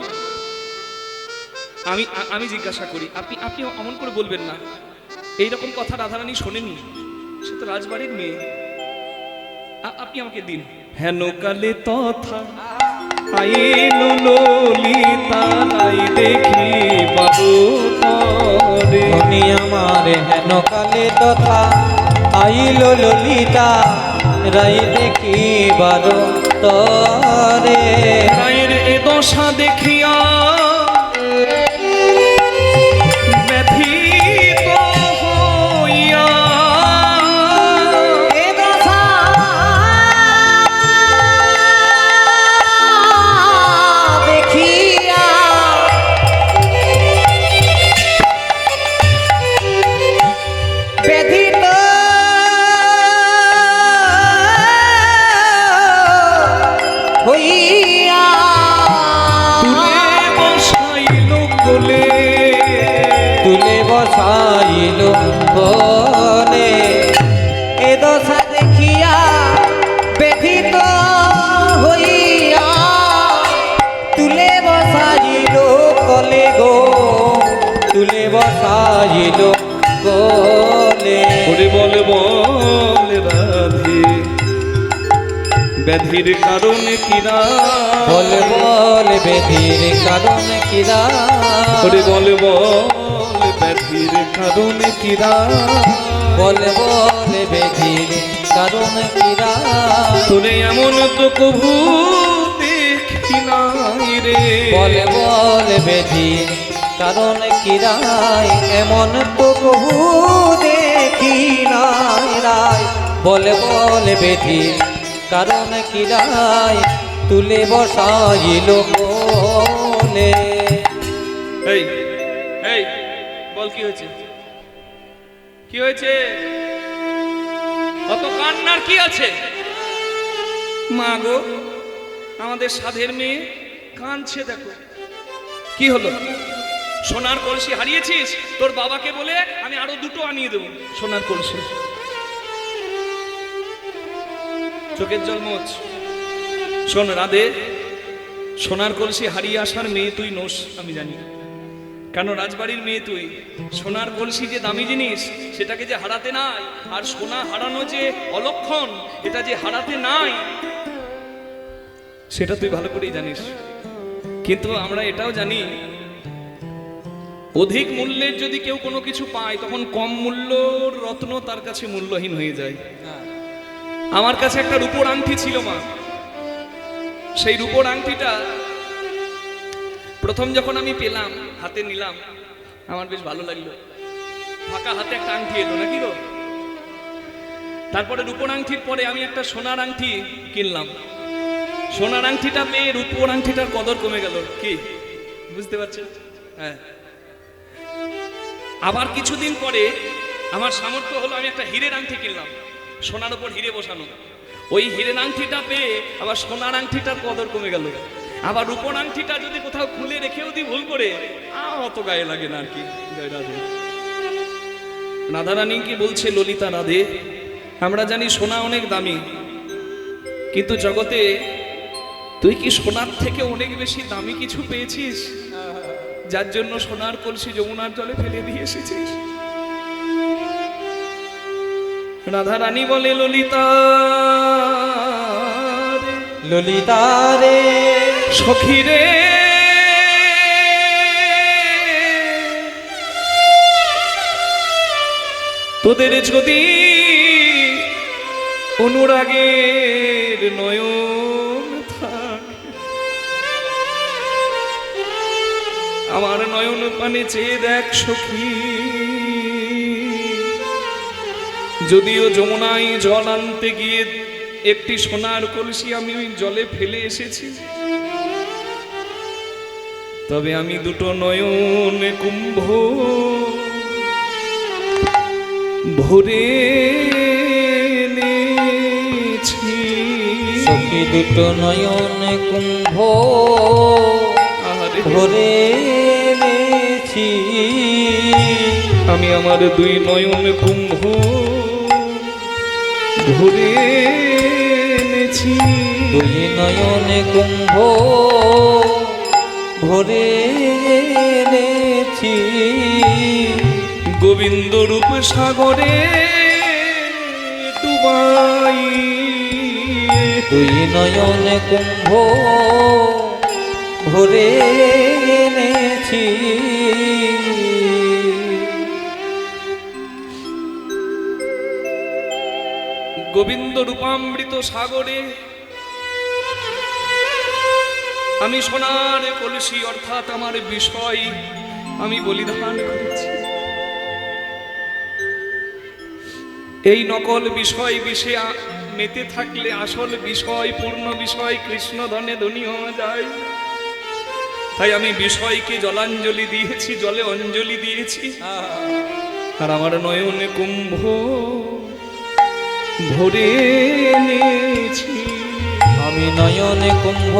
আমি জিজ্ঞাসা করি, আপনি অমন করে বলবেন না, এইরকম কথা রাধারানী শোনেনি, সে তো রাজবাড়ির মেয়ে। আপনি আমাকে দিন। হেন কালে তথা আইলো ললিতা, নাই দেখি বাবু তরে। ধনী আমার হেন কালে তথা আইল ললিতা, রাই দেখিবার তরে। রায়ের এ দশা দেখিয়া কোলে তুলে বসাইল কোলে এ দশা দেখিয়া ব্যথিত হইয়া তুলে বসাইল কোলে গো তুলে বসাইল কোলে ওরে বলে বলে রাধে ব্যাধির কারণ কিনা বল বল বেধির কারণ কিরা ওরে বলে বলে ব্যাধির কারণ কিনা বল বল বেধির কারণ কিরা তোরে এমন তো কভু দেখি নাই রে বল বল বেধির কারণ কিরাই এমন তো বহু দেখি নাই রায় বল বল বেধির কারণ কিরাই তুলে বসাইল কোলে এই এই বল কি হয়েছে কি হয়েছে অত কান্নার কি আছে মা গো আমাদের সাধের মেয়ে কাঁদছে দেখো কি হলো সোনার কলসি হারিয়েছিস তোর বাবাকে বলে আমি আরো দুটো আনিয়ে দেবো সোনার কলসি চোখের জল মোচ শোন রাধে সোনার কলসি হারিয়ে আসার মেয়ে তুই নোস আমি জানি কেন রাজবাড়ির মেয়ে তুই সোনার কলসি যে দামি জিনিস সেটাকে যে হারাতে নাই আর সোনা হারানো যে অলক্ষণ এটা যে হারাতে নাই সেটা তুই ভালো করেই জানিস কিন্তু আমরা এটাও জানি অধিক মূল্যের যদি কেউ কোনো কিছু পায় তখন কম মূল্যর রত্ন তার কাছে মূল্যহীন হয়ে যায় আমার কাছে একটা রূপোর আংটি ছিল মা সেই রূপোর আংটিটা প্রথম যখন আমি পেলাম হাতে নিলাম আমার বেশ ভালো লাগলো ফাঁকা হাতে একটা আংটি এলো নাকি গো তারপরে রূপোর আংটির পরে আমি একটা সোনার আংটি কিনলাম সোনার আংটিটা পেয়ে রূপোর আংটিটার কদর কমে গেল কি বুঝতে পারছেন হ্যাঁ আবার কিছুদিন পরে আমার সামর্থ্য হলো আমি একটা হীরের আংটি কিনলাম সোনার উপর হিরে বসানো ওই হীরের আংটিটা পেয়ে আবার সোনার আংটিটার কদর কমে গেল আবার রূপোর আংটিটা যদি কোথাও খুলে রেখেও দিই ভুল করে অত গায়ে লাগে না আর কি জয় রাধে রাধারানী কি বলছে ললিতা রাধে আমরা জানি সোনা অনেক দামি কিন্তু জগতে তুই কি সোনার থেকে অনেক বেশি দামি কিছু পেয়েছিস যার জন্য সোনার কলসি যমুনার জলে ফেলে দিয়ে এসেছিস রাধা রানী বলে ললিতা ললিতা রে সখী রে তোদের যদি অনুরাগের নয়ন থাক আমার নয়ন পানে চেয়ে দেখ সখী যদিও যমুনায় জল আনতে গিয়ে একটি সোনার কলসি আমি ওই জলে ফেলে এসেছি তবে আমি দুটো নয়ন কুম্ভ ভরে এনেছি সখী দুটো নয়ন কুম্ভ আহারে, ভরে এনেছি আমি আমার দুই নয়ন কুম্ভ ভরে এনেছি দুই নয়ন কুম্ভ ভরে এনেছি গোবিন্দ রূপ সাগরে ডুবাই দুই নয়ন কুম্ভ ভরে এনেছি গোবিন্দ রূপামৃত সাগরে আমি সোনার কলসি অর্থাৎ আমার বিষয় আমি বলিদান করেছি এই নকল বিষয় বিষে মেতে থাকলে আসল বিষয় পূর্ণ বিষয় কৃষ্ণ ধনে ধনী হওয়া যায় তাই আমি বিষয়কে জলাঞ্জলি দিয়েছি জলে অঞ্জলি দিয়েছি আর আমার নয়নে কুম্ভ ভরে এনেছি আমি নয়ন কুম্ভ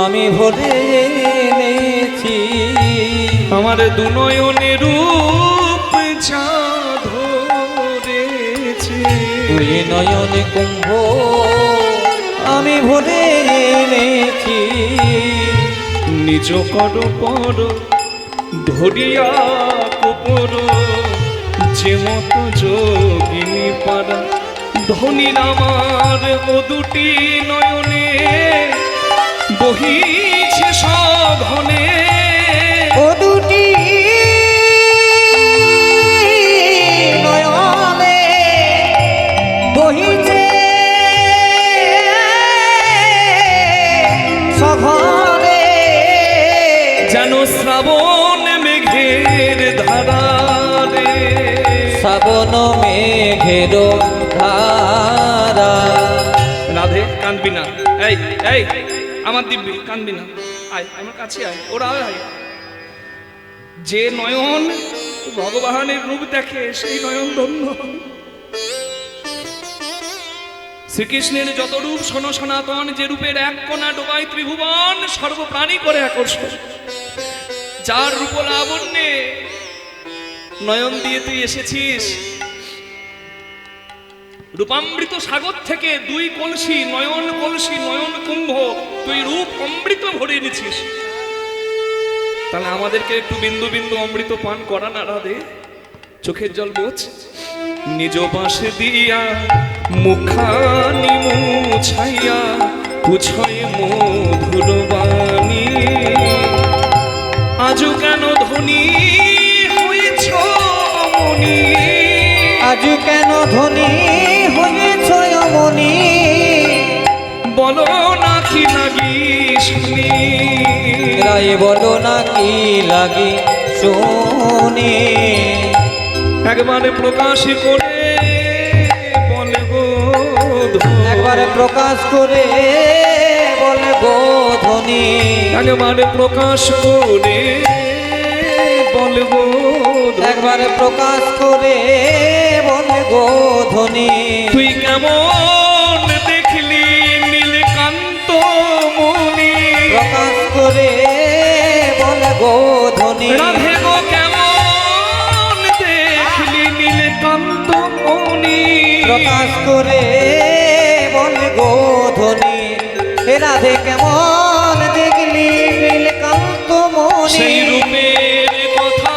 আমি ভরে এনেছি আমার দুনয়নে রূপ যা ধরেছে, তুই নয়নে কুম্ভ আমি ভরে এনেছি, নিজ কর পর ধরিয়া কপর, যে মত যোগিনী পারা ধনির আমার ও দুটি নয়নে বহিছে সঘনে, ও দুটি নয়নে বহিছে সঘনে, যেন শ্রাবণ মেঘের ধারারে, শ্রাবণ মেঘের ধারা। রাধে কাঁদবি না, এই এই আমার দিব্যি কাঁদবি না, আয় আমার কাছে আয়, ওরা আয়। যে নয়ন ভগবানের রূপ দেখে সেই নয়ন ধন্য। শ্রীকৃষ্ণের যত রূপ শোনো সনাতন, যে রূপের এক কোণা ডোবায় ত্রিভুবন, সর্বপ্রাণী করে আকর্ষণ। যার রূপ লাবণ্যে নয়ন দিয়ে তুই এসেছিস, রূপামৃত সাগর থেকে দুই কলসি নয়ন কুম্ভ তুই রূপ অমৃত ভরে এনেছিস, তাহলে আমাদেরকে একটু বিন্দু বিন্দু অমৃত পান করা না রাধে, চোখের জল বোঝ। নিজ পাশে দিয়া মুখানি মুছাইয়া পুছয় মধুর বাণী, আজও কেন ধনী হয়েছ মনি, আজ কেন ধনী হয়েছ মনি, বলো না কি লাগি শুনি, রায় বলো না কি লাগি শুনি, একবারে প্রকাশ করে বলে গো একবারে প্রকাশ করে বলে গো ধনী, একবারে প্রকাশ করে বলে গো একবারে প্রকাশ করে বলে গো ধনী, তুই কেমন দেখলি নীলকান্ত মনি, প্রকাশ করে বলে গো ধনী, রাধে গো কেমন দেখলি নীলকান্ত মনি, প্রকাশ করে বলে গো ধনী, হে রাধে কেমন দেখলি নীলকান্ত মনি, সেই রূপের কথা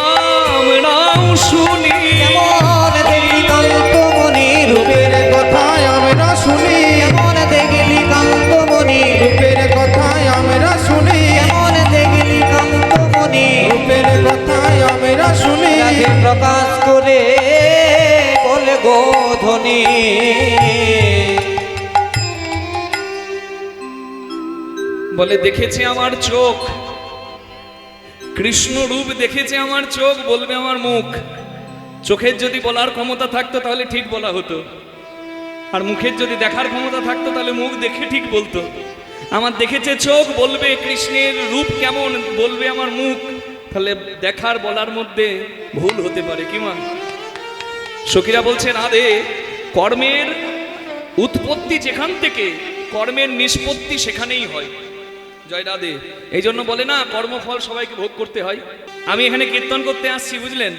আমরাও শুনি, কেমন দেখলি কান্তমণি রূপের রূপের কথায় আমরা শুনি, কেমন দেখলি কান্তমণি রূপের কথায় আমরা শুনি, কেমন দেখলি কান্তমণি, রূপের কথায় আমরা শুনি, রাধে প্রকাশ করে বলে গো ধনী, বলে দেখেছে আমার চোখ, কৃষ্ণ রূপ দেখেছে আমার চোখ, বলবে আমার মুখ। চোখের যদি বলার ক্ষমতা থাকতো তাহলে ঠিক বলা হতো, আর মুখের যদি দেখার ক্ষমতা থাকতো তাহলে মুখ দেখে ঠিক বলতো। আমার দেখেছে চোখ, বলবে কৃষ্ণের রূপ কেমন, বলবে আমার মুখ, তাহলে দেখার বলার মধ্যে ভুল হতে পারে কি মা? সখীরা বলছে রাধে, কর্মের উৎপত্তি যেখান থেকে, কর্মের নিষ্পত্তি সেখানেই হয়। জয় রাধে। এই জন্য বলে না কর্মফল সবাইকে ভোগ করতে হয়। আমি এখানে কীর্তন করতে আসছি বুঝলেন,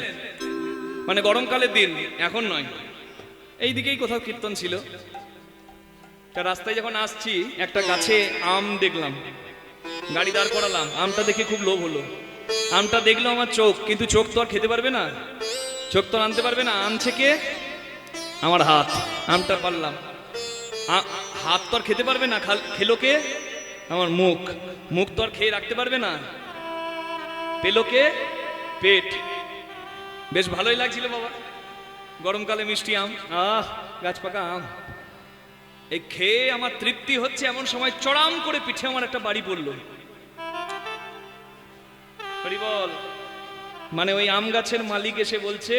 মানে গরমকালের দিন, এখন নয়, এই দিকেই কোথাও কীর্তন ছিল। তা রাস্তায় যখন আসছি একটা গাছে আম দেখলাম, গাড়ি দাঁড় করালাম, আমটা দেখে খুব লোভ হলো। আমটা দেখলো আমার চোখ, কিন্তু চোখ তো আর খেতে পারবে না, চোখ তো আনতে পারবে না, আনছে কে? আমার হাত। আমটা পারলাম, হাত তো আর খেতে পারবে না, খেলো কে? আমার মুখ। মুখ তো আর খেয়ে রাখতে পারবে না, পেলো কে? পেট। বেশ ভালোই লাগছিল বাবা, গরমকালে মিষ্টি আম, গাছ পাকা আম, এই খেয়ে আমার তৃপ্তি হচ্ছে, এমন সময় চড়াম করে পিঠে আমার একটা বাড়ি পড়লো। বল, মানে ওই আম গাছের মালিক এসে বলছে,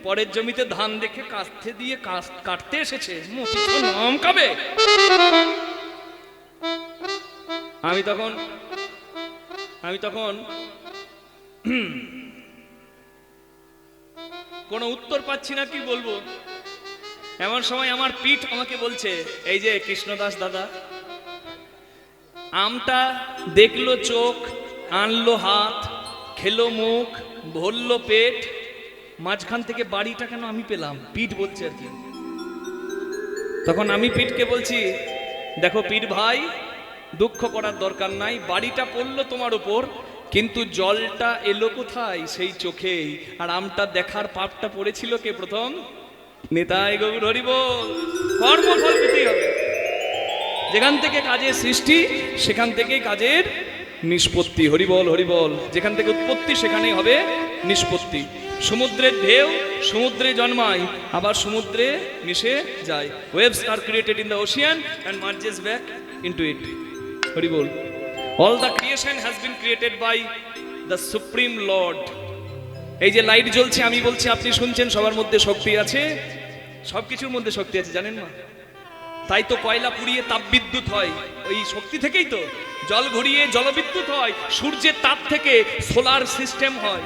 পরের জমিতে ধান দেখে কাস্তে দিয়ে কাটতে এসেছে, আম খাবে। আমি তখন কোনো উত্তর পাচ্ছি না, কি বলবো। এমন সময় আমার পিঠ আমাকে বলছে, এই যে কৃষ্ণদাস দাদা, আমটা দেখলো চোখ, আনলো হাত, খেলো মুখ, ভরল পেট, মাঝখান থেকে বাড়িটা কেন আমি পেলাম? পিঠ বলছে আর কি। তখন আমি পিঠকে বলছি, দেখো পিঠ ভাই, দুঃখ করার দরকার নাই, বাড়িটা পড়লো তোমার উপর, কিন্তু জলটা এলো কোথায়? সেই চোখেই। আর আমটা দেখার পাপটা পড়েছিল কে প্রথম? নিতাই গৌর হরি বল। কর্মফল পেতেই হবে। যেখান থেকে কাজের সৃষ্টি সেখান থেকেই কাজের নিষ্পত্তি। হরি বল হরি বল। যেখান থেকে উৎপত্তি সেখানেই হবে নিষ্পত্তি। সমুদ্রের ঢেউ সমুদ্রে জন্মায়, আবার সমুদ্রে মিশে যায়। Waves are created in the ocean and merges back into it. Hari বল। All the creation has been created by the supreme lord. এই যে লাইট জ্বলছে, আমি বলছি, আপনি শুনছেন, সবার মধ্যে শক্তি আছে, সব কিছুর মধ্যে শক্তি আছে, জানেন না? তাই তো কয়লা পুড়িয়ে তাপবিদ্যুৎ হয়, ওই শক্তি থেকেই তো। জল ঘুরিয়ে জলবিদ্যুৎ হয়, সূর্যের তাপ থেকে সোলার সিস্টেম হয়।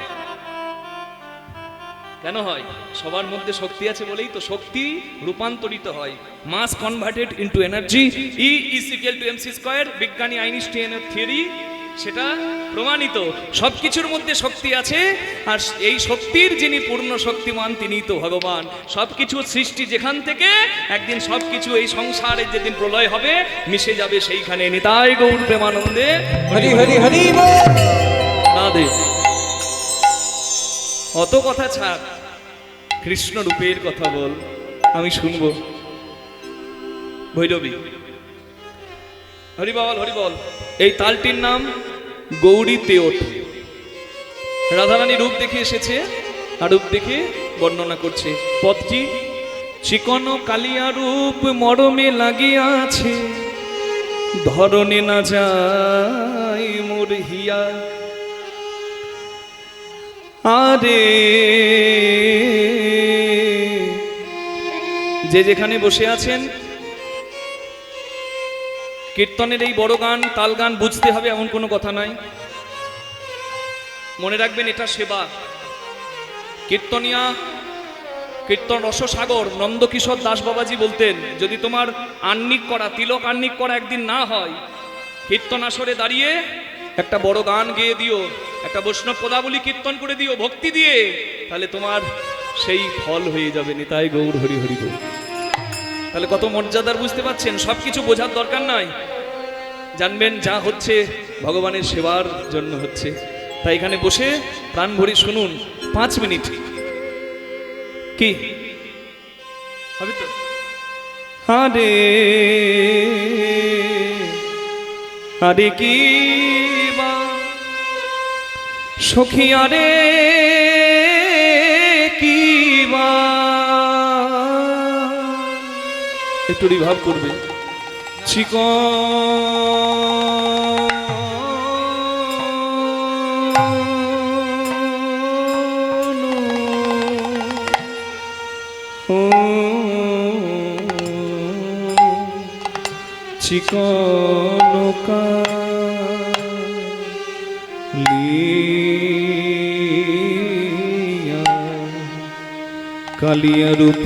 কেন হয়? সবার মধ্যে শক্তি আছে বলেই তো। শক্তি রূপান্তরিত হয়, mass converted into energy. E is equal to mc square, বিজ্ঞানী আইনস্টাইনের থিওরি, সেটা প্রমাণিত। সবকিছুর মধ্যে শক্তি আছে, আর এই শক্তির যিনি পূর্ণ শক্তিমান তিনিই তো ভগবান। সবকিছুর সৃষ্টি যেখান থেকে, একদিন সবকিছু এই সংসারে যেদিন প্রলয় হবে মিশে যাবে সেইখানে। নিতাই গৌর প্রেমানন্দে হরি হরি হরি বল। রাধে। অত কথা ছাড়, কৃষ্ণ রূপের কথা বল, আমি শুনবো। ভৈরবী। হরি বল হরি বল। এই তালটির নাম গৌরী তেওট। রাধারানী রূপ দেখে এসেছে, আর রূপ দেখে বর্ণনা করছে। পদটি, চিকন কালিয়া রূপ মরমে লাগিয়াছে, ধরনে না যায় মোর হিয়া। আরে যে যেখানে বসে আছেন, কীর্তনের এই বড় গান, তাল গান বুঝতে হবে এমন কোনো কথা নাই। মনে রাখবেন, এটা সেবা। কীর্তনিয়া, কীর্তন রসসাগর নন্দকিশোর দাস বাবাজি বলতেন, যদি তোমার আহ্নিক করা, তিলক আহ্নিক করা একদিন না হয়, কীর্তন আসরে দাঁড়িয়ে একটা বড় গান গেয়ে দিও, একটা বৈষ্ণব পদাবলী কীর্তন করে দিও ভক্তি দিয়ে, তাহলে তোমার সেই ফল হয়ে যাবে। নিতাই গৌর হরি হরি বল। তাহলে কত মর্যাদার, বুঝতে পারছেন? সবকিছু বোঝার দরকার নাই, জানবেন যা হচ্ছে ভগবানের সেবার জন্য হচ্ছে। তাই এখানে বসে প্রাণ ভরি শুনুন 5 মিনিট। কি হবে তো? আরে আরে কি বা সখী, আরে কি বা, একটু রিভাব করবে। চিকন কালিয়া রূপ,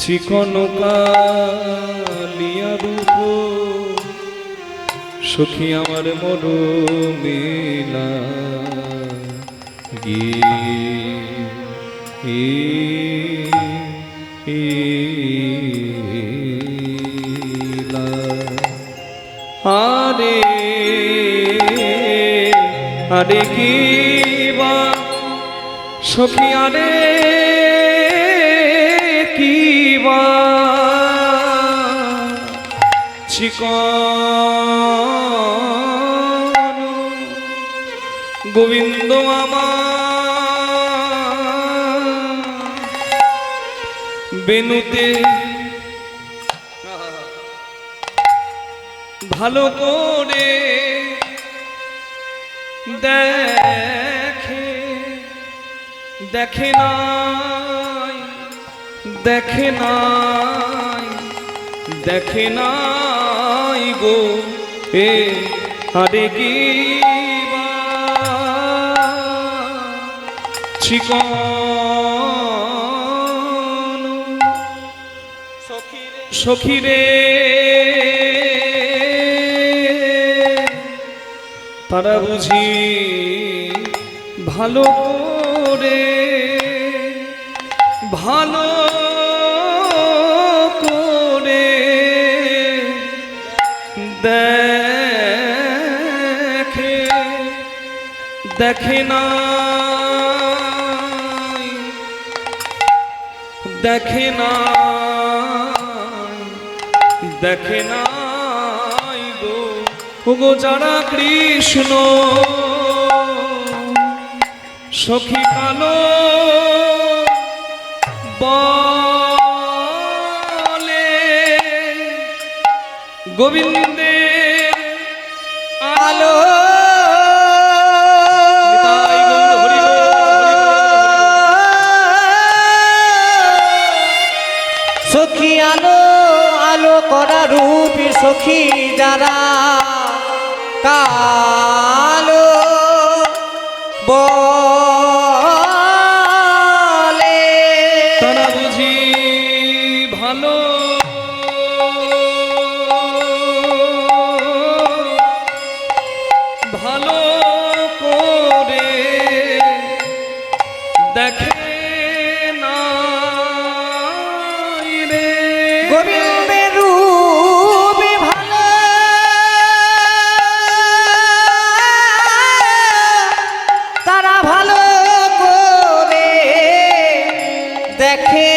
চিকন কালিয়া রূপ, সখী আমার মর মেলা আরে আরে কি বা সখী, আরে কি বা চিকন গোবিন্দ আমার বেনুতে ভালো করে দেখে, দেখে নাই, দেখে নাই, দেখে নাই গো এ আরে কি বা চিকন সখী রে তারা বুঝি ভালো করে ভালো করে দেখে দেখে না দেখে না দেখে না গো যারা কৃষ্ণ সখী কালো বলে গোবিন্দের আলো নিতাই গৌর হরি বল, হরি বল, সখী আলো আলো করা রূপী সখী যারা কালো বলে তারা বুঝি ভালো ভালো করে দেখে না রে গোবিন্দের রূপে ভালো তারা ভালো করে দেখে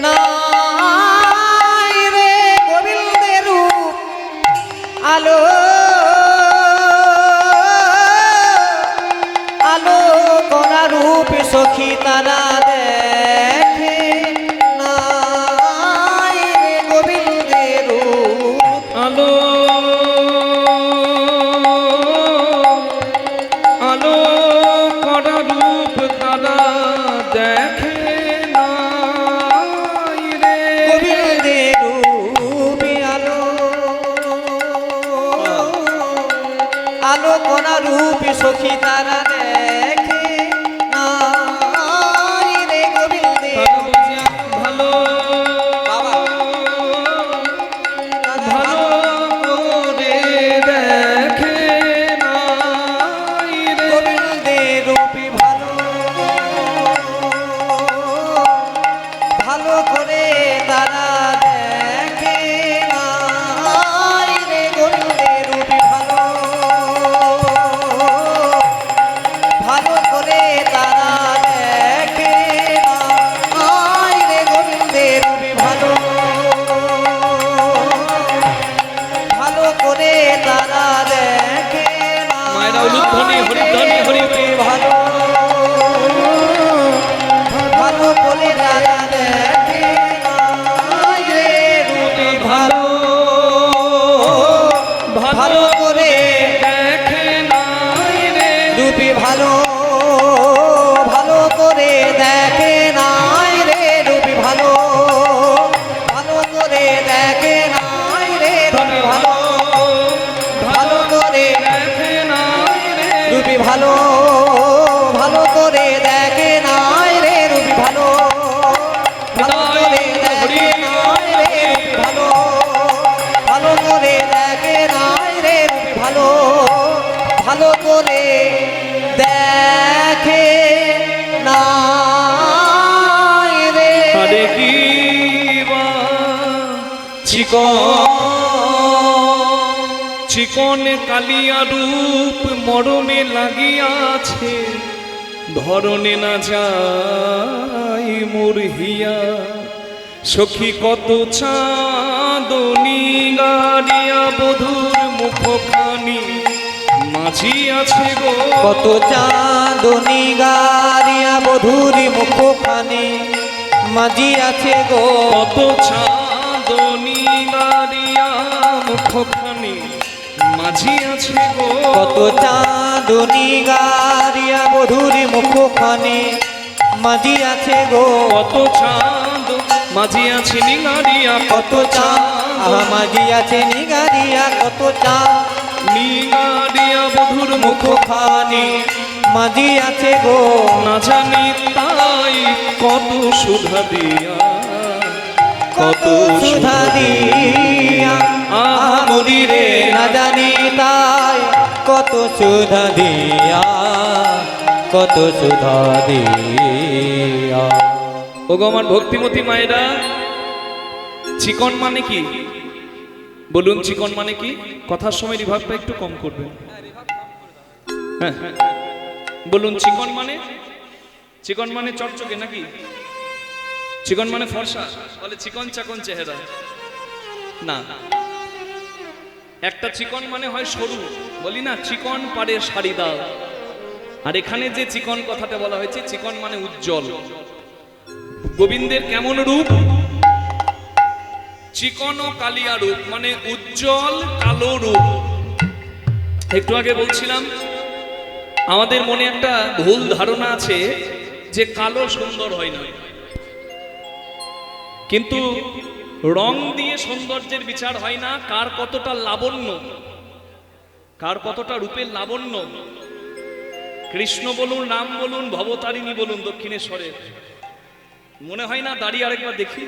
না রে গোবিন্দের রূপ আলো আলো করা রূপ সখী তারা দেখে না রে গোবিন্দের রূপ আলো আলো করা রূপ তারা দেখে না রে গোবিন্দের রূপে আলো আলো করা রূপে সখী তারা দেখে না রে গোবিন্দের তারা বুঝি ভালো বাবা ভালো করে দেখে না রে গোবিন্দের রূপে ভালো ভালো করে তারা দেখে না রে গোবিন্দের রূপে ভালো ভালো করে তারা দেখে না রে গোবিন্দের রূপে ভালো ভালো করে তারা দেখে না মায়েরা উলুধ্বনি, হরিধ্বনি, হরিধ্বনি। ভালো ভালো করে তারা দেখে না রে রূপে ভালো ভালো করে দেখে না রে রূপে ভালো ভালো করে দেখে নাই রে রূপে ভালো ভালো করে দেখে নাই রে রূপে ভালো ভালো করে দেখে না রে রূপে ভালো ভালো করে দেখে নাই রে রূপে ভালো ভালো করে দেখে নাই রে রূপে ভালো ভালো করে দেখে নাই রে রূপে ভালো ভালো করে দেখে নাই রে আরে কি বা চিকন কালিয়া রূপ মরমে লাগিয়াছে ধরনে না যাই মোর হিয়া সখী কত চাঁদনি গাড়িয়া বধুর মুখখানি মাঝি আছে গো কত চাঁদনি গারিয়া বধুরি মুখখানি মাঝি আছে গো কত চাঁদনি গাড়িয়া মুখখানি মাঝি আছে গো কত চাঁদনি গারিয়া বধুরি মুখখানি মাঝি আছে গো কত চাঁদ মাঝি আছে নিগাড়িয়া কত চাঁদ মাঝি আছে নিগারিয়া কত চাঁদ নিগাড়িয়া বধুর মুখখানি মাঝি আছে গো না জানি তাই কত সুধা দিয়া কত সুধা দিয়া আহা মরি রে না জানি তাই কত সুধা দিয়া, কত সুধা দিয়া। ওগো আমার ভক্তিমতী মায়েরা, চিকন মানে কি বলুন? চিকন মানে কি? কথার সময় রিভাবটা একটু কম করবেন। হ্যাঁ বলুন, চিকন মানে? চিকন মানে চকচকে নাকি? চিকন মানে ফর্সা? বলে চিকন চাকন চেহারা না। একটা চিকন মানে হয় সরু, বলি না চিকন পাড়ে শাড়ি দাও। আর এখানে যে চিকন কথাটা বলা হয়েছে, চিকন মানে উজ্জ্বল। গোবিন্দের কেমন রূপ? চিকন ও কালিয়া রূপ, মানে উজ্জ্বল কালো রূপ। একটু আগে বলছিলাম আমাদের মনে একটা ভুল ধারণা আছে যে কালো সুন্দর হয় না, কিন্তু রং দিয়ে সৌন্দর্যের বিচার হয় না। কার কতটা লাবণ্য, কার কতটা রূপের লাবণ্য। কৃষ্ণ বলুন, রাম বলুন, ভবতারিণী বলুন, দক্ষিণেশ্বরের মনে হয় না দাঁড়িয়ে আরেকবার দেখি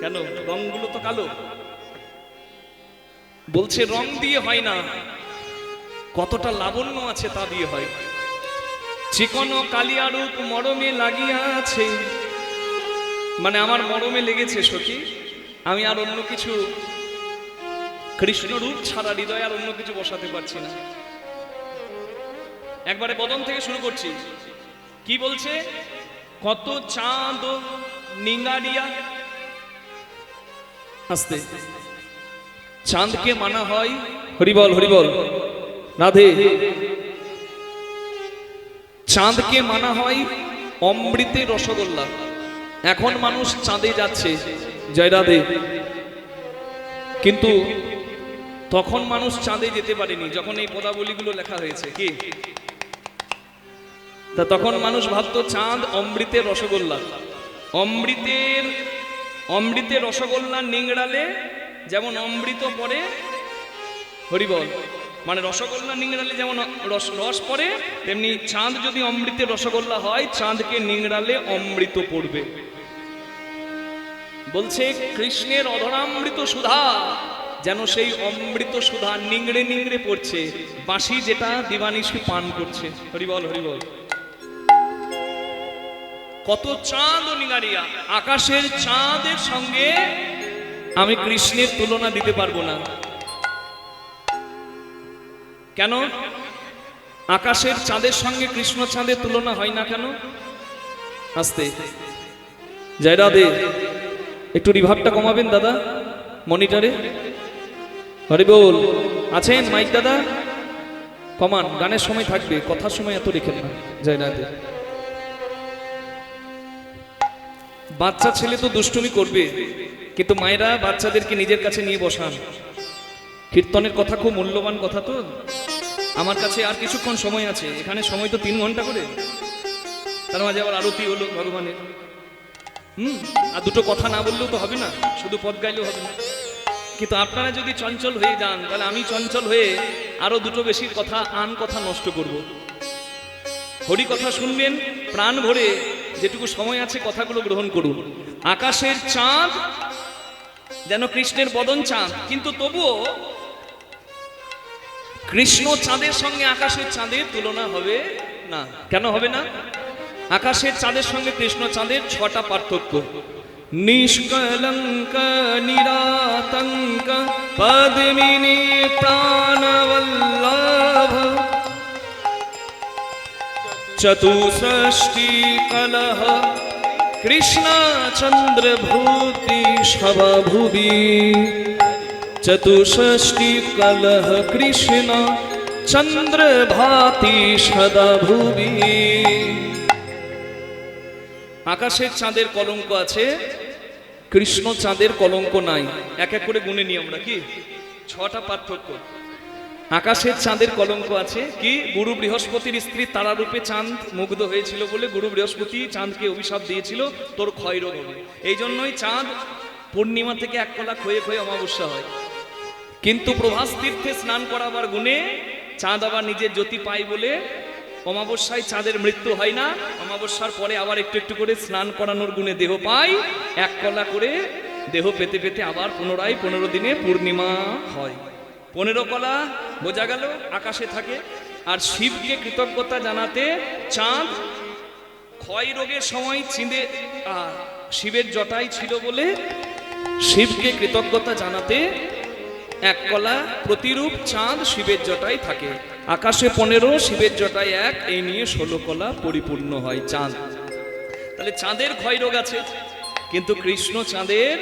কেন? রংগুলো তো কালো। বলছে রং দিয়ে হয় না, কতটা লাবণ্য আছে তা দিয়ে হয়। চিকন ও কালিয়া রূপ মরমে লাগিয়া আছে, মানে আমার মরমে লেগেছে সখী। আমি আর অন্য কিছু, কৃষ্ণ রূপ ছাড়া হৃদয় আর অন্য কিছু বসাতে পারছি না। একবারে বদন থেকে শুরু করছি। কি বলছে? কত চাঁদ নিঙ্গারিয়া। আস্তে। চাঁদকে মানা হয়, হরিবল হরিবল রাধে, চাঁদকে মানা হয় অমৃতে রসগোল্লা। এখন মানুষ চাঁদে যাচ্ছে, জয় রাধে, কিন্তু তখন মানুষ চাঁদে যেতে পারেনি যখন এই পদাবলীগুলো লেখা হয়েছে। কি তা তখন মানুষ ভাবতো চাঁদ অমৃতের রসগোল্লা। অমৃতের রসগোল্লা নিংড়ালে যেমন অমৃত পড়ে, হরিবল, মানে রসগোল্লা নিংড়ালে যেমন রস পড়ে, তেমনি চাঁদ যদি অমৃতের রসগোল্লা হয়, চাঁদকে নিংড়ালে অমৃত পড়বে। বলছে কৃষ্ণের অধরামৃত সুধা যেন সেই অমৃত সুধা নিংড়ে নিংড়ে পড়ছে, বাঁশি যেটা দিবানিশি পান করছে। হরিবল হরিবল। কত চাঁদ ও নিগারিয়া, আকাশের চাঁদের সঙ্গে আমি কৃষ্ণের তুলনা দিতে পারবো না। কেন আকাশের চাঁদের সঙ্গে কৃষ্ণ চাঁদের তুলনা হয় না কেন? আস্তে, জয় রাধে। একটু রিভাবটা কমাবেন দাদা মনিটরে। হরিবল, আছেন মাইক দাদা? কমান, গানের সময় থাকবে, কথার সময় এত রেখেন না। জয় রাধে। বাচ্চা ছেলে তো দুষ্টুমি করবে, কিন্তু মায়েরা বাচ্চাদেরকে নিজের কাছে নিয়ে বসান। কীর্তনের কথা খুব মূল্যবান কথা, তো আমার কাছে আর কিছুক্ষণ সময় আছে। এখানে সময় তো 3 ঘন্টা করে, তার মাঝে আবার আরতি হলো ভগবানের। আর দুটো কথা না বললেও তো হবে না, শুধু পদ গাইলেও হবে না। কিন্তু আপনারা যদি চঞ্চল হয়ে যান, তাহলে আমি চঞ্চল হয়ে আরো দুটো বেশি কথা, আন কথা নষ্ট করব। হরি কথা শুনবেন প্রাণ ভরে, যেটুকু সময় আছে কথাগুলো গ্রহণ করুন। আকাশের চাঁদ যেন কৃষ্ণের বদন চাঁদ, কিন্তু তবুও কৃষ্ণ চাঁদের সঙ্গে আকাশের চাঁদের তুলনা হবে না। কেন হবে না? আকাশের চাঁদের সঙ্গে কৃষ্ণ চাঁদের 6টা পার্থক্য। নিষ্কলঙ্ক নিরাতঙ্ক পদ্মিনী প্রাণবল্লভ চতুষষ্টি কলহ কৃষ্ণ চন্দ্র ভূতি সভভুবি। চতুষষ্টি কলহ কৃষ্ণ চন্দ্র ভাতি সদা ভুবি। আকাশের চাঁদের কলঙ্ক আছে, কৃষ্ণ চাঁদের কলঙ্ক নাই। এক এক করে গুনে নিই আমরা। কি 6টা পার্থক্য। আকাশের চাঁদের কলঙ্ক আছে কি? গুরু বৃহস্পতির স্ত্রী তারারূপে চাঁদ মুগ্ধ হয়েছিল বলে গুরু বৃহস্পতি চাঁদকে অভিশাপ দিয়েছিল, তোর ক্ষয় রোগ হবে। এই জন্যই চাঁদ পূর্ণিমা থেকে 1 কলা ক্ষয়ে ক্ষয়ে অমাবস্যা হয়। কিন্তু প্রভাস তীর্থে স্নান করাবার গুণে চাঁদ আবার নিজের জ্যোতি পায় বলে অমাবস্যায় চাঁদের মৃত্যু হয় না। অমাবস্যার পরে আবার একটু একটু করে স্নান করানোর গুণে দেহ পায়। 1 কলা করে দেহ পেতে পেতে আবার পুনরায় 15 দিনে পূর্ণিমা হয়। 15 কলা বোঝা গেল আকাশে থাকে। আর শিবকে কৃতজ্ঞতা জানাতে চাঁদ ক্ষয় রোগের সময় শিবের জটাই ছিল বলে শিবকে কৃতজ্ঞতা জানাতে 1 কলা প্রতিরূপ চাঁদ শিবের জটায় থাকে। আকাশে 15, শিবের জটায় 1, এই নিয়ে 16 কলা পরিপূর্ণ হয় চাঁদ। তাহলে চাঁদের ক্ষয় রোগ আছে, কিন্তু কৃষ্ণ চাঁদের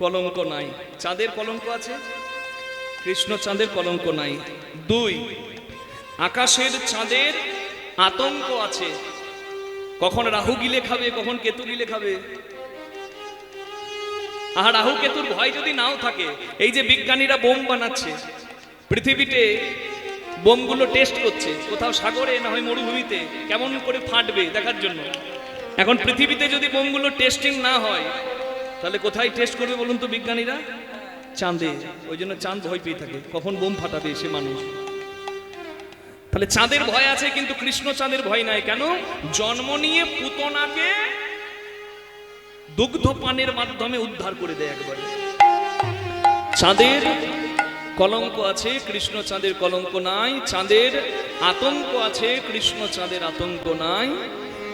কলঙ্ক নাই। চাঁদের কলঙ্ক আছে, কৃষ্ণ চাঁদের কলঙ্ক নাই। 2, আকাশের চাঁদের আতঙ্ক আছে, কখন রাহু গিলে খাবে, কখন কেতু গিলে খাবে। আর রাহু কেতুর ভয় যদি নাও থাকে, এই যে বিজ্ঞানীরা বোম বানাচ্ছে, পৃথিবীতে বোমগুলো টেস্ট করছে, কোথাও সাগরে না হয় মরুভূমিতে কেমন করে ফাটবে দেখার জন্য। এখন পৃথিবীতে যদি বোমগুলো টেস্টিং না হয়, তাহলে কোথায় টেস্ট করবে বলুন তো বিজ্ঞানীরা? চাঁদে। ওই জন্য চাঁদ ভয় পেয়ে থাকে, কখন বোম ফাটাবে সে মানুষ। তাহলে চাঁদের ভয় আছে, কিন্তু কৃষ্ণ চাঁদের ভয় নাই। কেন? জন্ম নিয়ে পুতনাকে দুগ্ধ পানের মাধ্যমে উদ্ধার করে দেয় একবারে। চাঁদের কলঙ্ক আছে, কৃষ্ণ চাঁদের কলঙ্ক নাই। চাঁদের আতঙ্ক আছে, কৃষ্ণ চাঁদের আতঙ্ক নাই।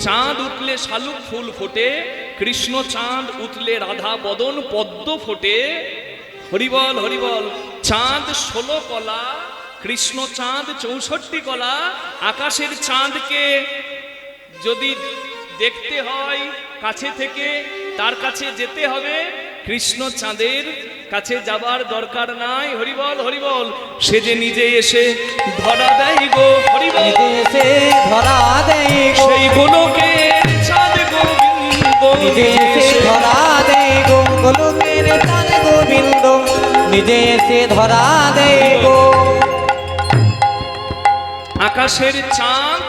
চাঁদ উঠলে শালুক ফুল ফোটে, কৃষ্ণ চাঁদ উঠলে রাধা বদন পদ্ম ফোটে। হরিবল হরিবল। চাঁদ 16 কলা, কৃষ্ণ চাঁদ 64 কলা। আকাশের চাঁদকে যদি দেখতে হয় কাছে থেকে, তার কাছে যেতে হবে। কৃষ্ণ চাঁদের কাছে যাবার দরকার নাই। হরিবল হরিবল। সে যে নিজে এসে ধরা দেয় গো, হরিবল নিজে এসে ধরা দেয় গো, সেই গোলকে চাঁদ গোবিন্দ নিজে এসে ধরা দেয় গো, গোলকের চাঁদ গোবিন্দ নিজে এসে ধরা দেয় গো। আকাশের চাঁদ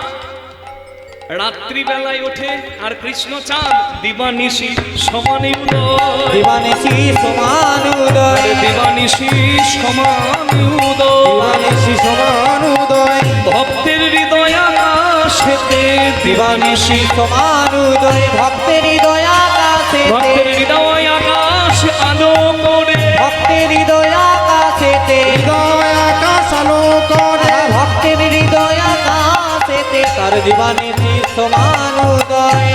রাত্রিবেলায় ওঠে, আর কৃষ্ণ চাঁদ দিবানিশি সমানে উদয়। দিবানিশি সমান উদয়, দিবানিশি সমান উদয়, দিবানিশি সমান উদয়। ভক্তের হৃদয় আকাশেতে দিবানিশি, সমান উদয়, ভক্তের হৃদয় আকাশে, ভক্তের হৃদয় আকাশ আলো করে, ভক্তের হৃদয় আকাশেতে, হৃদয় আকাশ আলো করে। ভক্তের হৃদয় আকাশেতে তার দিবানিশি সমান উদয়।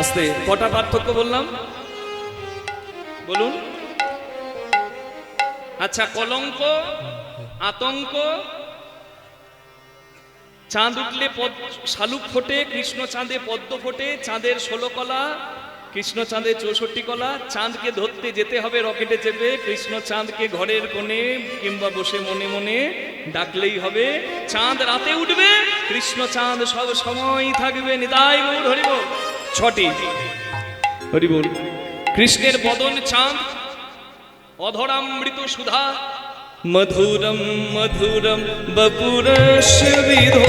আস্তে কটা পার্থক্য বললাম বলুন? আচ্ছা, কলঙ্ক, আতঙ্ক। চাঁদ উঠলে শালুক ফোটে, কৃষ্ণ চাঁদে পদ্ম ফোটে। চাঁদের 16 কলা, কৃষ্ণ চাঁদে 64 কলা। চাঁদকে ধরতে যেতে হবে রকেটে চেপে, কৃষ্ণ চাঁদকে ঘরের কোণে কিংবা বসে মনে মনে ডাকলেই হবে। চাঁদ রাতে উঠবে, কৃষ্ণ চাঁদ সব সময় থাকবে। নিতাই গৌর হরিবল। 6টি হরিবল। কৃষ্ণের বদন চাঁদ, অধরামৃত সুধা, মধুরম মধুরম বপুরস্য বিধো,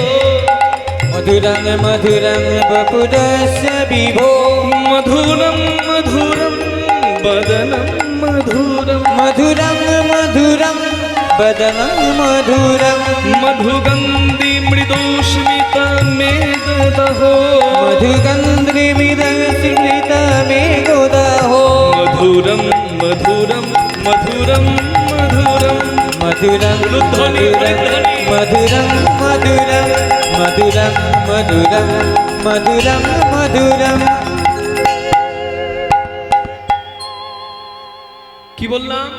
মধুরং মধুরং বপুরস্য বিভো, মধুরম মধুরম বদনম মধুরম, মধুরং মধুরং বদনং মধুরং, মধুগন্ধি মৃদুস্মিত মেদদহ, মধুগন্ধ্রি মৃদস্মিত মেঘোদহো, মধুরম মধুরম মধুরম মধুরম, মধুরং উলুধ্বনি হরিধ্বনি, মধুরং মধুরং মধুরং মধুরং মধুরং মধুরং। কি বললাম?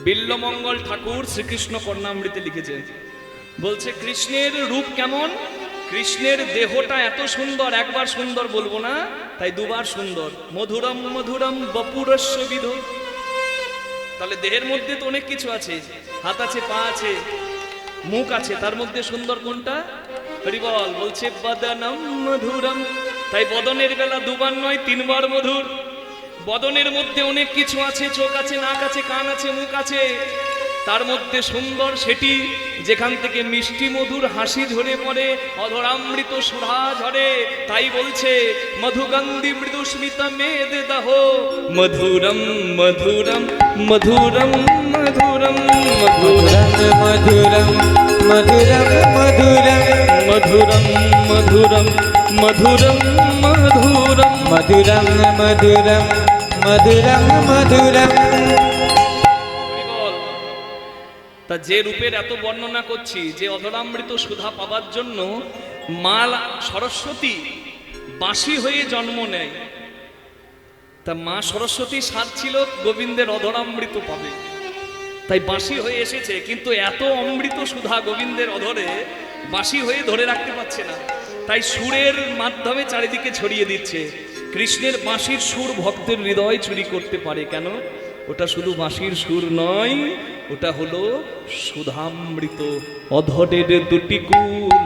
বিল্লমঙ্গল ঠাকুর শ্রীকৃষ্ণ কর্ণামৃতে লিখেছেন, বলছে কৃষ্ণের রূপ কেমন? কৃষ্ণের দেহটা এত সুন্দর, একবার সুন্দর বলবো না, তাই দুবার সুন্দর। মধুরম মধুরম বপুরস্য বিধো। তাহলে দেহের মধ্যে তো অনেক কিছু আছে, হাত আছে, পা আছে, মুখ আছে, তার মধ্যে সুন্দর কোনটা? হরিবল। বলছে বদনম মধুরম। তাই বদনের বেলা দুবার নয়, 3 বার মধুর। বদনের মধ্যে অনেক কিছু আছে, চোখ আছে, নাক আছে, কান আছে, মুখ আছে, তার মধ্যে সুন্দর সেটি যেখান থেকে মিষ্টি মধুর হাসি ঝরে পড়ে, অধরামৃত সুধা ঝরে। তাই বলছে মধুগন্ধি মৃদুস্মিতা মেদদহ, মধুরম মধুরম মধুরম মধুরম মধুরম মধুরং মধুরং মধুরং মধুরম মধুরম মধুরম মধুরম মধুরং মধুরং মধুরং মধুরং। তা যে রূপের এত বর্ণনা করছি, যে অধরামৃত সুধা পাবার জন্য মা সরস্বতী বাঁশি হয়ে জন্ম নেয়, তা মা সরস্বতী সাধ ছিল গোবিন্দের অধরামৃত পাবে, তাই বাঁশি হয়ে এসেছে। কিন্তু এত অমৃত সুধা গোবিন্দের অধরে বাঁশি হয়ে ধরে রাখতে পারছে না, তাই সুরের মাধ্যমে চারিদিকে ছড়িয়ে দিচ্ছে। কৃষ্ণের বাঁশির সুর ভক্তের হৃদয় চুরি করতে পারে। কেন? ওটা শুধু বাঁশির সুর নয়, ওটা হলো সুধামৃত। অধরের দুটি কুল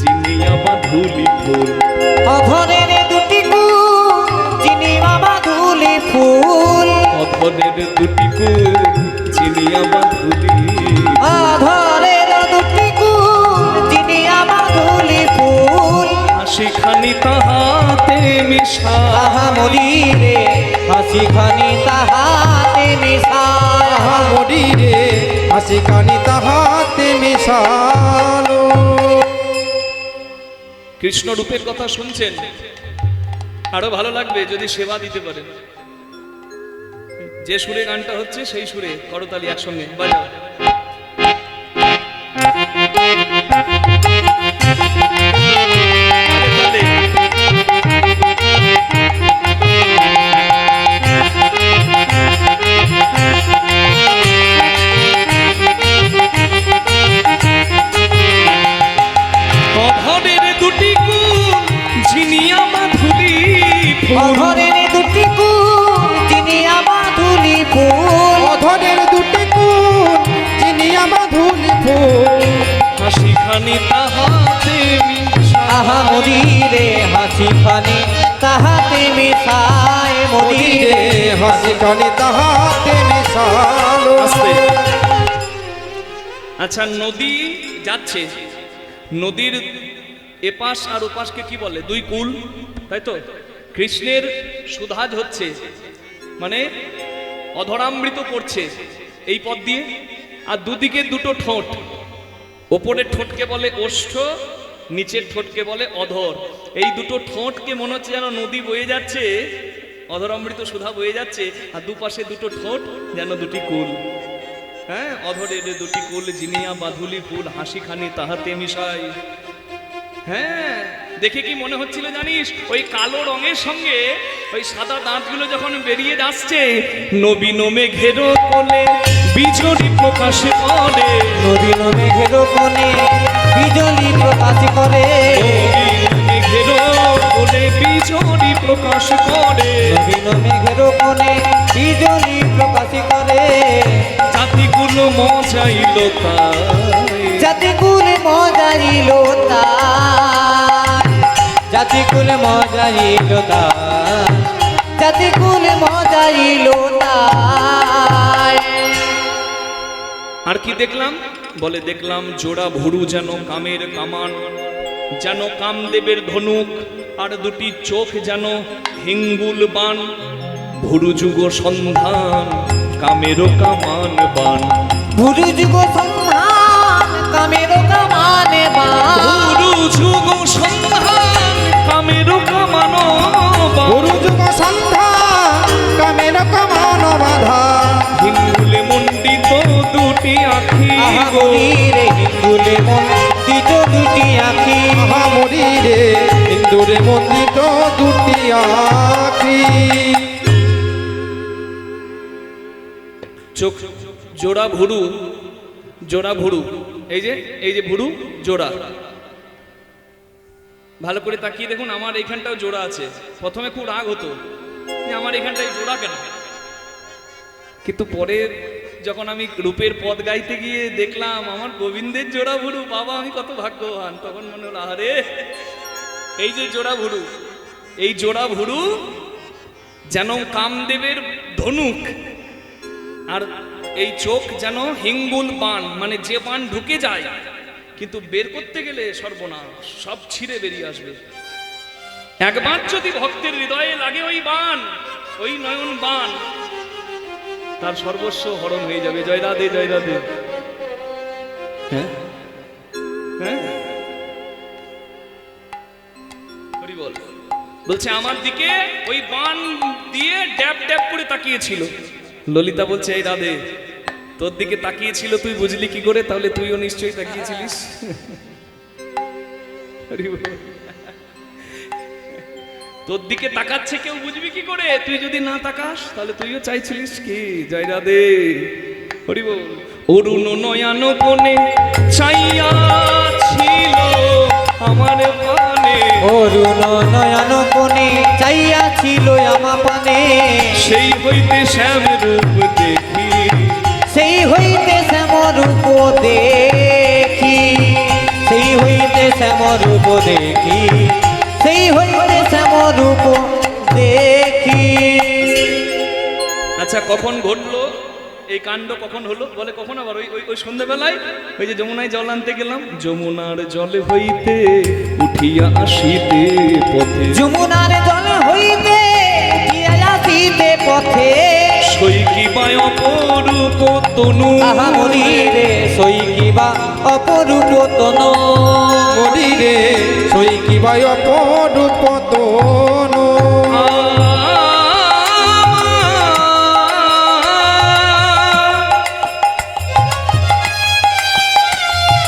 চিনিয়া বাঁধুলি ফুল, অধরের দুটি কুল চিনিয়া বাঁধুলি ফুল, অধরের দুটি কুল চিনিয়া বাঁধুলি, অধরের দুটি কুল চিনিয়া বাঁধুলি ফুল, হাসিখানি তাহাতে মিশা, আহা মরি রে হাসি খানি তাহাতে মিশায়, আহা মরি রে হাসি কানি তাহাতে মিশালো। কৃষ্ণ রূপের কথা শুনছেন, আরো ভালো লাগবে যদি সেবা দিতে পারেন। যে সুরে গানটা হচ্ছে সেই সুরে করতালি একসঙ্গে বাজাও। তালে, অধরের দুটি কুল ঝিনিয়া বাঁধুলি ফুল, অধরের দুটি কুল চিনিয়া বাঁধুলি ফুল, অধরের দুটি কুল চিনিয়া বাঁধুলি ফুল, হাসিখানি তাহাতে মিশা, আহা মরি রে হাসি খানি তাহাতে মিশায়, মরি মরি রে রে হাসি কানি তাহাতে মিশালো। আস্তে। আচ্ছা, নদী যাচ্ছে, নদীর এপাশ আর ওপাশকে কি বলে? দুই কুল, তাই তো? কৃষ্ণের সুধাজ হচ্ছে, মানে অধরামৃত পড়ছে এই পথ দিয়ে, আর দুদিকে দুটো ঠোঁট, ওপরের ঠোঁটকে বলে ওষ্ঠ, নিচের ঠোঁটকে বলে অধর। এই দুটো ঠোঁটকে মনে হচ্ছে যেন নদী বয়ে যাচ্ছে, অধরামৃত সুধা বয়ে যাচ্ছে, আর দুপাশে দুটো ঠোঁট যেন দুটি কুল। হ্যাঁ, অধরের দুটি কুল জিনিয়া বাঁধুলি ফুল, হাসিখানি তাহাতে মিশাই। হ্যাঁ, দেখে কি মনে হচ্ছিল জানিস? ওই কালো রঙের সঙ্গে ওই সাদা দাঁতগুলো যখন বেরিয়ে যাচ্ছে, নবীন মেঘের কোলে বিজলি প্রকাশ করে, নদীন মেঘের কোণে বিজলি প্রকাশ করে, নবীন মেঘের কোলে বিজলি প্রকাশ করে, নদীন মেঘের কোণে বিজলি প্রকাশ করে, জাতিগুলো মজাইল তাই, জাতিকুল মজাইল তাই, জাতিকুল মজাইল তাই, জাতিকুল মজাইল তাই। আর কি দেখলাম? বলে দেখলাম জোড়া ভুরু যেন কামের কামান, যেন কামদেবের ধনুক, আর দুটি চোখ যেন হিঙ্গুল বান, ভুরু যুগ সন্ধান কামেরও কামান বান, ভুরু যুগ সন্ধান কামের কামানে বান, ভুরু যুগ সন্ধান কামেরও কামানো বান, গুরু যুগ সন্ধ্যা কামের কামান বাধা, হিঙ্গুলে মণ্ডিত দুটি আখি আহা গো, মরি রে হিন্দুলে মন্দিত দুটি আঁখি, আহা মরি রে হিন্দুরে মন্দিত দুটি আখি, চোখ জোড়া ভুরু, জোড়া ভুরু, এই যে ভুরু জোড়া, ভালো করে তাকিয়ে দেখুন। আমার এইখানটাও জোড়া আছে। প্রথমে খুব রাগ হতো যে আমার এখানটায় জোড়া কেন, কিন্তু পরে যখন আমি রূপের পদ গাইতে গিয়ে দেখলাম আমার গোবিন্দের জোড়া ভুরু, বাবা আমি কত ভাগ্যবান। তখন মনে হলো আরে এই যে জোড়া ভুরু, এই জোড়া ভুরু যেন কামদেবের ধনুক, আর এই চোখ যেন হিঙ্গুল বান, মানে যে বান ঢুকে যায় কিন্তু বের করতে গেলে সর্বনাশ, সব ছিঁড়ে বেরিয়ে আসবে। একবার যদি ভক্তের হৃদয়ে লাগে ওই বান, ওই নয়ন বান, তার সর্বস্ব হরণ হয়ে যাবে। জয় রাধে, জয় রাধে। হ্যাঁ হ্যাঁ, হরি বল। বলছে আমার দিকে ওই বান দিয়ে ড্যাব ড্যাব করে তাকিয়েছিল। ললিতা বলছে এই রাধে, তোর দিকে তাকিয়েছিল, তুই বুঝলি কি করে? তাহলে তুইও নিশ্চয়ই তাকিয়েছিলিস। হরি বল। তোর দিকে তাকাচ্ছে কেউ, বুঝবি কি করে? তুই যদি না তাকাস তাহলে তুইও চাইছিলিস কি? জয় রাধে, হরি বল। অরুণ নয়ন কোণে চাইয়া ছিল আমার পানে, অরুণ নয়ন কোণে চাইয়া ছিল আমার পানে, সেই হইতে শ্যাম রূপ দেখি, সেই হইতে শ্যামরূপ দেখি, সেই হইতে শ্যামরূপ দেখি, সেই হইতে শ্যামরূপ দেখি। আচ্ছা, কখন ঘটলো এই কাণ্ড? কখন হলো বলে? কখন আবার? ওই ওই ওই সন্ধ্যাবেলায়, ওই যে যমুনায় জল আনতে গেলাম, যমুনার জলে হইতে উঠিয়া আসিতে পথে, যমুনার জল হইতে উঠিয়া আসিতে পথে, সই কিবায় অপরূপ তনু, আহা মরি রে সই কিবা অপরূপ তনু, মরি রে সই কিবা অপরূপ তনু।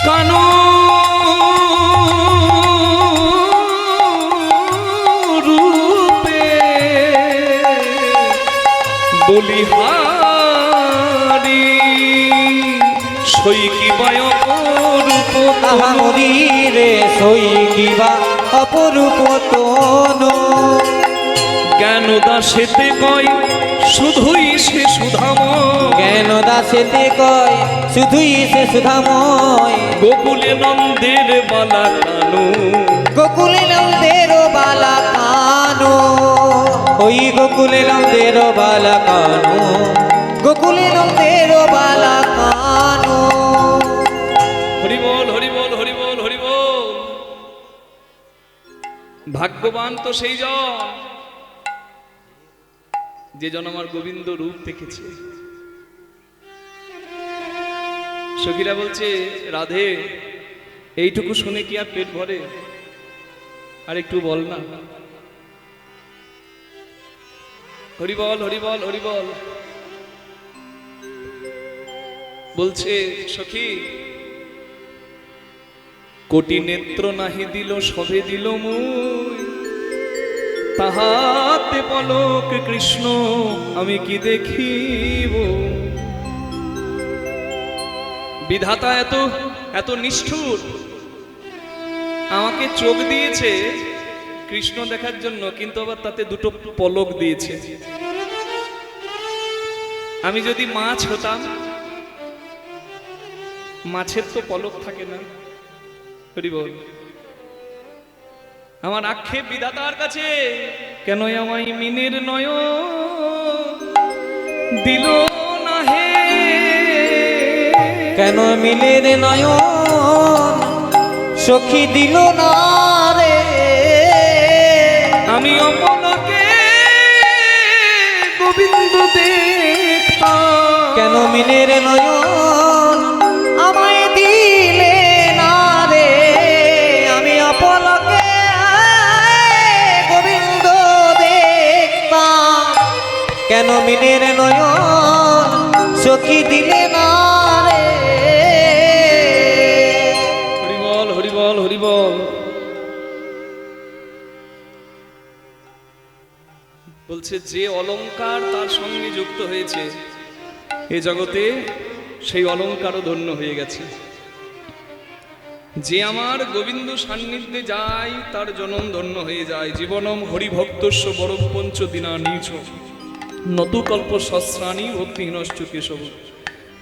কানু রূপে বলিহারি, সই কিবায় অপরূপ আহা তনু, মরি রে সই কিবা অপরূপ তনু। জ্ঞান দাসেতে কয় শুধুই সে সুধাময়, জ্ঞান দাসেতে কয় শুধুই সে সুধাময়, গোকুলে নন্দের বালা কানু, গোকুলে নন্দের বালা কানু, ওই গোকুলে নন্দের বালা কানু, গোকুলে নন্দের বালা কানু। হরি বল, হরি বল, হরি বল, হরি বল। ভাগ্যবান তো সেই জন যে জন আমার গোবিন্দ রূপ দেখেছে। সখীরা বলছে, রাধে এইটুকু শুনে কি আর পেট ভরে? আর একটু বল না। হরি বল, হরি বল, হরি বল। বলছে সখী, কোটি নেত্র নাহি দিল সবে দিল মুই, তাহাতে পলক কৃষ্ণ আমি কি দেখিব। বিধাতা এত এত নিষ্ঠুর, আমাকে চোখ দিয়েছে কৃষ্ণ দেখার জন্য, কিন্তু আবার তাতে দুটো পলক দিয়েছে। আমি যদি মাছ হতাম, মাছের তো পলক থাকে না। হরি বল। আমার আক্ষেপ বিধাতার কাছে, কেন আমায় মিনের নয় দিল না হে, কেন মিলের নয়ন সখী দিল না রে, আমি অপলকে গোবিন্দ দেখতাম। কেন মিলের নয়ন আমায় দিলে না রে, আমি অপলকে গোবিন্দ দেখতাম। কেন মিলের নয়ন সখী দিলে না রে। হরি বল, হরি বল, হরি বল। বলছে যে অলংকার তার সঙ্গে যুক্ত হয়েছে এ জগতে, সেই অলংকারও ধন্য হয়ে গেছে। যে আমার গোবিন্দ সান্নিধ্যে যায় তার জনম ধন্য হয়ে যায়। জীবনম হরিভক্তস্য বরম পঞ্চ দিনা নিচ নতুকল্প সস্রাণী ভক্তিহীনশ্চ কেশব।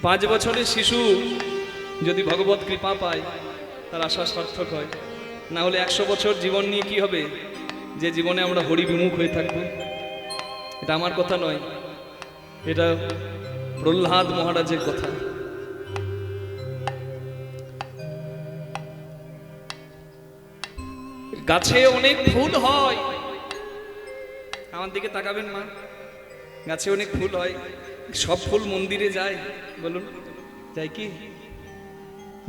5 বছরের শিশু যদি ভগবত কৃপা পায় তার আশা সার্থক হয়। না হলে 100 বছর জীবন নিয়ে কি হবে, যে জীবনে আমরা হরি বিমুখ হয়ে থাকবো। এটা আমার কথা নয়, এটা প্রহ্লাদ মহারাজের কথা। গাছে অনেক ফুল হয়, আমার দিকে তাকাবেন মা, গাছে অনেক ফুল হয়। সব ফুল মন্দিরে যায় বলুন? যায় কি?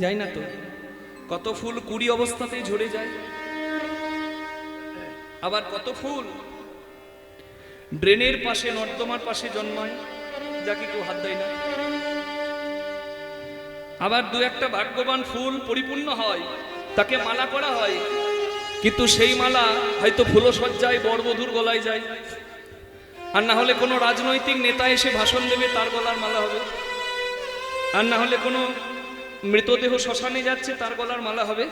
যায় না তো। কত ফুল কুড়ি অবস্থাতেই ঝরে যায়, আবার কত ফুল ড্রেনের পাশে নর্দমার পাশে জন্মায়, যাকে কেউ হাত দেয় না। আবার দু একটা ভাগ্যবান ফুল পরিপূর্ণ হয়, তাকে মালা করা হয়, কিন্তু সেই মালা হয়তো ফুলসজ্জায় বরবধূর গলায় যায়, আর না হলে কোনো রাজনৈতিক নেতা এসে ভাষণ দেবে তার গলার মালা হবে, আর না হলে কোনো মৃতদেহ শ্মশানে যাচ্ছে তার গলার মালা হবে।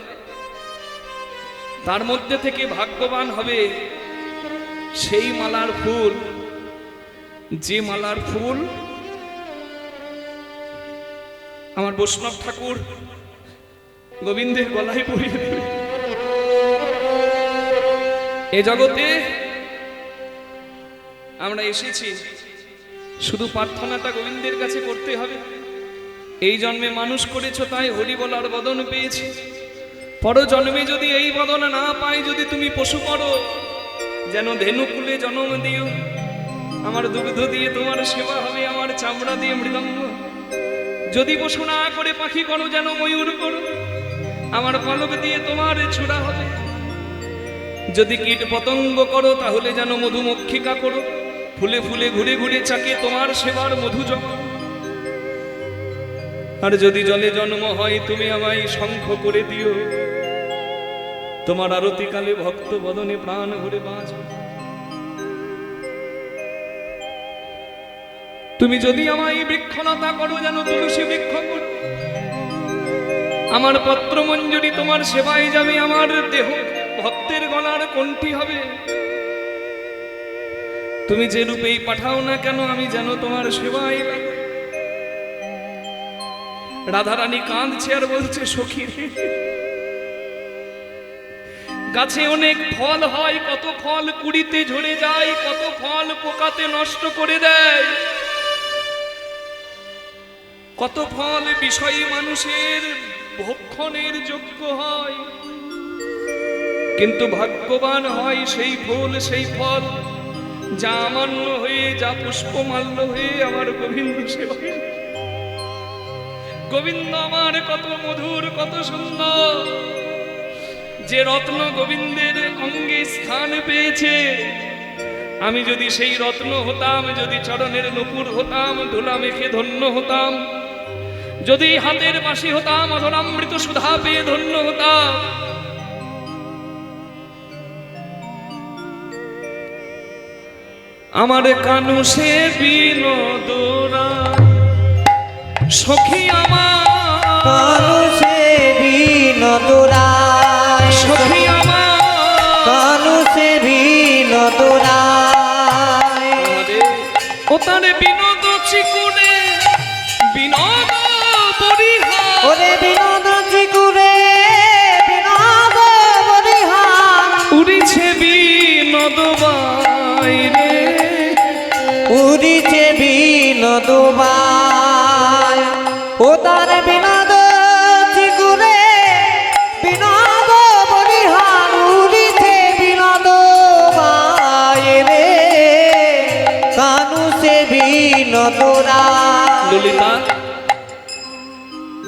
তার মধ্যে থেকে ভাগ্যবান হবে সেই মালার ফুল, যে মালার ফুল আমার বৈষ্ণব ঠাকুর গোবিন্দের গলায় পরিয়ে দেবে। এ জগতে আমরা এসেছি শুধু প্রার্থনাটা গোবিন্দের কাছে করতে হবে। এই জন্মে মানুষ করেছ তাই হরি বলার বদন পেয়েছি, পর জন্মে যদি এই বদন না পাই, যদি তুমি পশু করো যেন ধেনুকুলে জন্ম দিও, আমার দুগ্ধ দিয়ে তোমার সেবা হবে, আমার চামড়া দিয়ে মৃদঙ্গ। যদি পশু না করে পাখি করো যেন ময়ূর করো, আমার পালক দিয়ে তোমার ছোড়া হবে। যদি কীট পতঙ্গ করো তাহলে যেন মধুমক্ষিকা করো, ফুলে ফুলে ঘুরে ঘুরে চাকে তোমার সেবার মধু জমা। আর যদি জলে জন্ম হয় তুমি আমায় শঙ্খ করে দিও, তোমার আরতিকালে ভক্ত বদনে প্রাণ ভরে বাঁচো। তুমি যদি আমায় বৃক্ষলতা করো যেন তুলসী বৃক্ষ করো, আমার পত্র মঞ্জুরি তোমার সেবায় যাবে, আমার দেহ ভক্তের গলার কণ্ঠী হবে। তুমি যে রূপেই পাঠাও না কেন আমি যেন তোমার সেবায় লাগে। রাধারানী কাঁদছে আর বলছে সখী রে, গাছে অনেক ফল হয়, কত ফল কুড়িতে ঝরে যায়, কত ফল পোকাতে নষ্ট করে দেয়, কত ফল বিষয়ী মানুষের ভক্ষণের যোগ্য হয়, কিন্তু ভাগ্যবান হয় সেই ফুল সেই ফল যা আমান্য হয়ে, যা পুষ্পমাল্য হয়ে আমার গোবিন্দ সেবায়। গোবিন্দ আমার কত মধুর কত সুন্দর, যে রত্ন গোবিন্দের অঙ্গে স্থান পেয়েছে, আমি যদি সেই রত্ন হতাম, যদি চরণের নূপুর হতাম, ধুলা মেখে ধন্য হতাম, যদি হাতের বাঁশি হতাম, অধরামৃত সুধা পেয়ে ধন্য হতাম। আমার কানু সে বিনোদরা সখী আমার, কানু সে বিনোদরায়, সখী আমার, কানু সে বিনোদরায়। ও তার বিনোদ চিকুরে বিনোদ পরিহার, ওরে বিনোদ চিকুরে বিনোদ বরিহার, উড়িছে বিনোদ বাইরে, উড়িছে বিনোদ বায়। ও তার বিনোদ চিকুরে বিনোদ বরিহার, উড়িছে বিনোদ বায় রে, কানু সে বিনোদ রায়। ললিতা,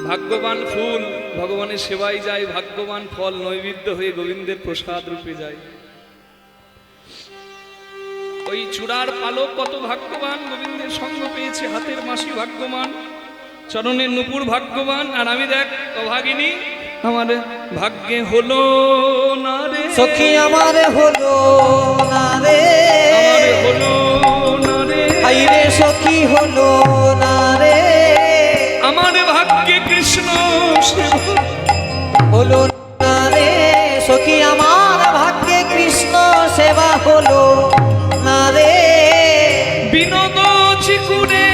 ভাগ্যবান ফুল ভগবানের সেবায় যায়, ভাগ্যবান ফল নৈবেদ্য হয়ে গোবিন্দের প্রসাদ রূপে যায়। ওই চূড়ার পালক কত ভাগ্যবান, গোবিন্দের সঙ্গ পেয়েছে, হাতের মাসি ভাগ্যবান, চরণের নূপুর ভাগ্যবান, আর আমি দেখ অভাগিনী, আমার ভাগ্যে হলো না রে সখী আমার হলো না রে, আমার হলো না রে, আই রে সখী হলো না রে, আমার ভাগ্যে কৃষ্ণ সেবা হলো না রে, সখী আমার ভাগ্যে কৃষ্ণ সেবা হলো না রে। বিনোদ চিকুরে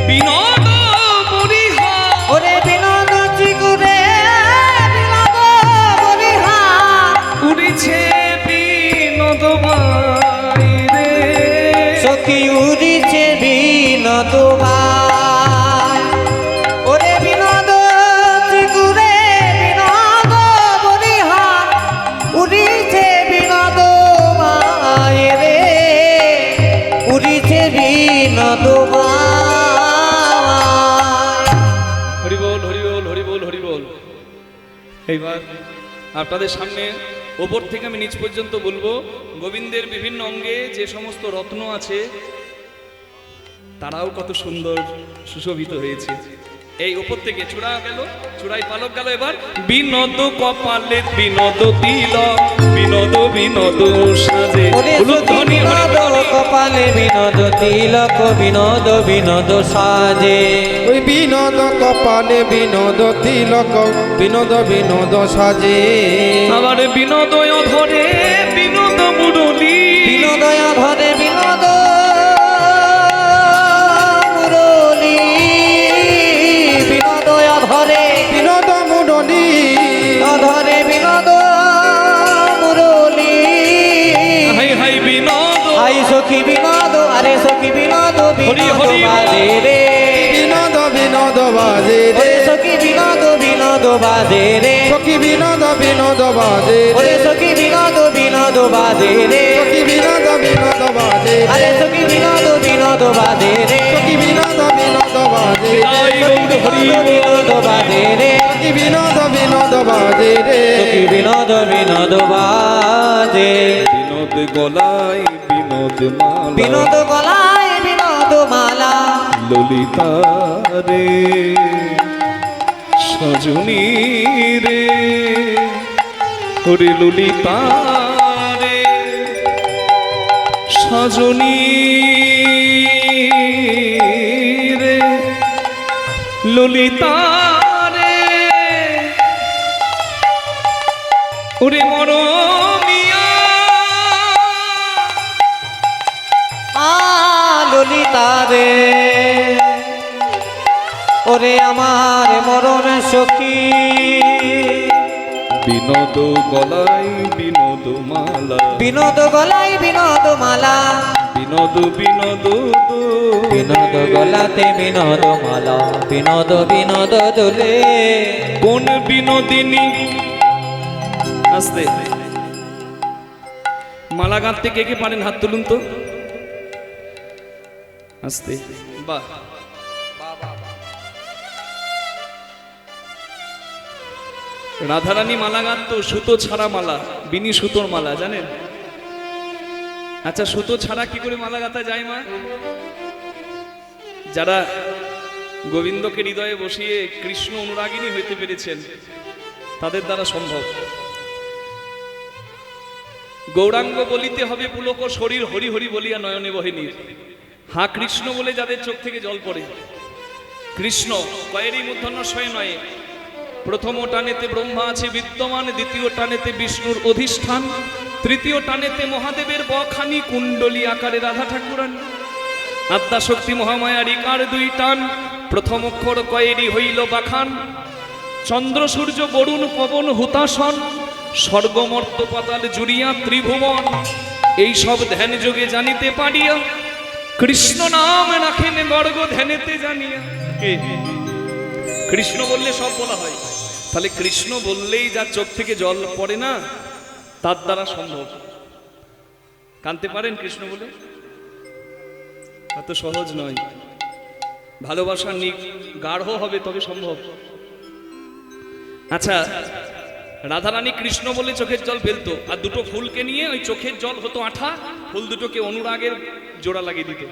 বিনোদ পরিহার, ওরে বিনোদ চিকুরে বিনোদ বরিহার, উড়িছে বিনোদ বাইরে, সখী উড়িছে বিনোদ বায়। ওরে বিনোদ চিকুরে বিনোদ বরিহার, উড়িছে বিনোদ বায় রে, উড়িছে বিনোদ বায়। হরি বল হরি বল হরি বল হরি বল। এইবার আপনাদের সামনে ওপর থেকে আমি নিচ পর্যন্ত বলবো, গোবিন্দের বিভিন্ন অঙ্গে যে সমস্ত রত্ন আছে তারাও কত সুন্দর সুশোভিত হয়েছে। এই উপর থেকে চূড়া গেল, চূড়াই পালক গেল। এবার বিনোদ কপালে বিনোদ তিলক, বিনোদ বিনোদ সাজে। ওরে হলুদ সখী ধ্বনি হরি বিনোদ ধ্বনি। কপালে বিনোদ তিলক, বিনোদ বিনোদ সাজে। ওই বিনোদ কপালে বিনোদ তিলক, বিনোদ বিনোদ সাজে। আবার বিনোদয় ধরে বিনোদ মুরলী, বিনোদয় ধরে বিনোদ মুরলী, বিনোদয় ধরে বিনোদ মুরলী, ধরে বিনোদ মুরলী। হাই হাই বিনোদ, আই সখী বিনোদ, আরে সখী বিনোদ, হরি বিনোদ হরি বাজে রে। বিনোদ বিনোদ বাজে রে। ওরে সখী বিনোদ, বিনোদ বাজে রে। সখী বিনোদ বিনোদ বাজে রে। ওরে সখী বিনোদ, বিনোদ বাজে রে। সখী বিনোদ বিনোদ বাজে রে। আরে সখী বিনোদ, বিনোদ বাজে রে। সখী বিনোদ বিনোদ বাজে রে। জয় গৌর হরি। বিনোদ বাজে রে। সখী বিনোদ বিনোদ বাজে রে। সখী বিনোদ, বিনোদ বাজে। বিনোদ গলায় বিনোদ মালা, বিনোদ গলায় বিনোদ মালা, ললিতা রে সজনী রে, ওরে ললিতা রে সজনী রে, ললিতা রে ওরে মরমিয়া। ললিতা রে ওরে আমার মরণ সখী। বিনোদ গলায় বিনোদ মালা, বিনোদ গলায় বিনোদ মালা, বিনোদ বিনোদ বিনোদ গলাতে বিনোদ মালা, বিনোদ বিনোদ দোলে। কোন বিনোদিনী। আস্তে মালা গাঁথতে কে কে পারেন হাত তুলুন তো। আস্তে, বাহ। রাধারানী মালা গাঁথতো সুতো ছাড়া মালা, বিনি সুতোর মালা, জানেন? আচ্ছা, সুতো ছাড়া কি করে মালা গাঁথা যায় মা? যারা গোবিন্দকে হৃদয়ে বসিয়ে কৃষ্ণ অনুরাগিনী হইতে পেরেছেন তাদের দ্বারা সম্ভব। গৌরাঙ্গ বলিতে হবে পুলক শরীর, হরি হরি বলিয়া নয়নে বহে নীর। হা কৃষ্ণ বলে যাদের চোখ থেকে জল পড়ে। কৃষ্ণ কয়েরই মূর্ধন্যশয় নয়। প্রথম টানেতে ব্রহ্মা আছে বিদ্যমান, দ্বিতীয় টানেতে বিষ্ণুর অধিষ্ঠান, তৃতীয় টানেতে মহাদেবের বখানি, কুণ্ডলী আকারে রাধা ঠাকুরান। আত্মা শক্তি মহামায়ার ইকার দুই টান, প্রথম অক্ষর কয়েরই হইল বাখান। চন্দ্র সূর্য বরুণ পবন হুতাসন, স্বর্গমর্ত পাতাল জুড়িয়া ত্রিভুবন। এই সব ধ্যান যোগে জানিতে পারিয়া, কৃষ্ণ নাম রাখেন গর্গ ধ্যানেতে জানিয়া। কৃষ্ণ বললে সব বলা হয়, তাহলে কৃষ্ণ বললেই যার চোখ থেকে জল পড়ে না, তার দ্বারা সম্ভব। কাঁদতে পারেন কৃষ্ণ বলে? এত সহজ নয়। ভালোবাসা গাঢ় হবে তবে সম্ভব। আচ্ছা, রাধারানী কৃষ্ণ বলে চোখের জল ফেলতো, আর দুটো ফুলকে নিয়ে ওই চোখের জল হতো আঠা, ফুল দুটোকে অনুরাগের জোড়া লাগিয়ে দিত।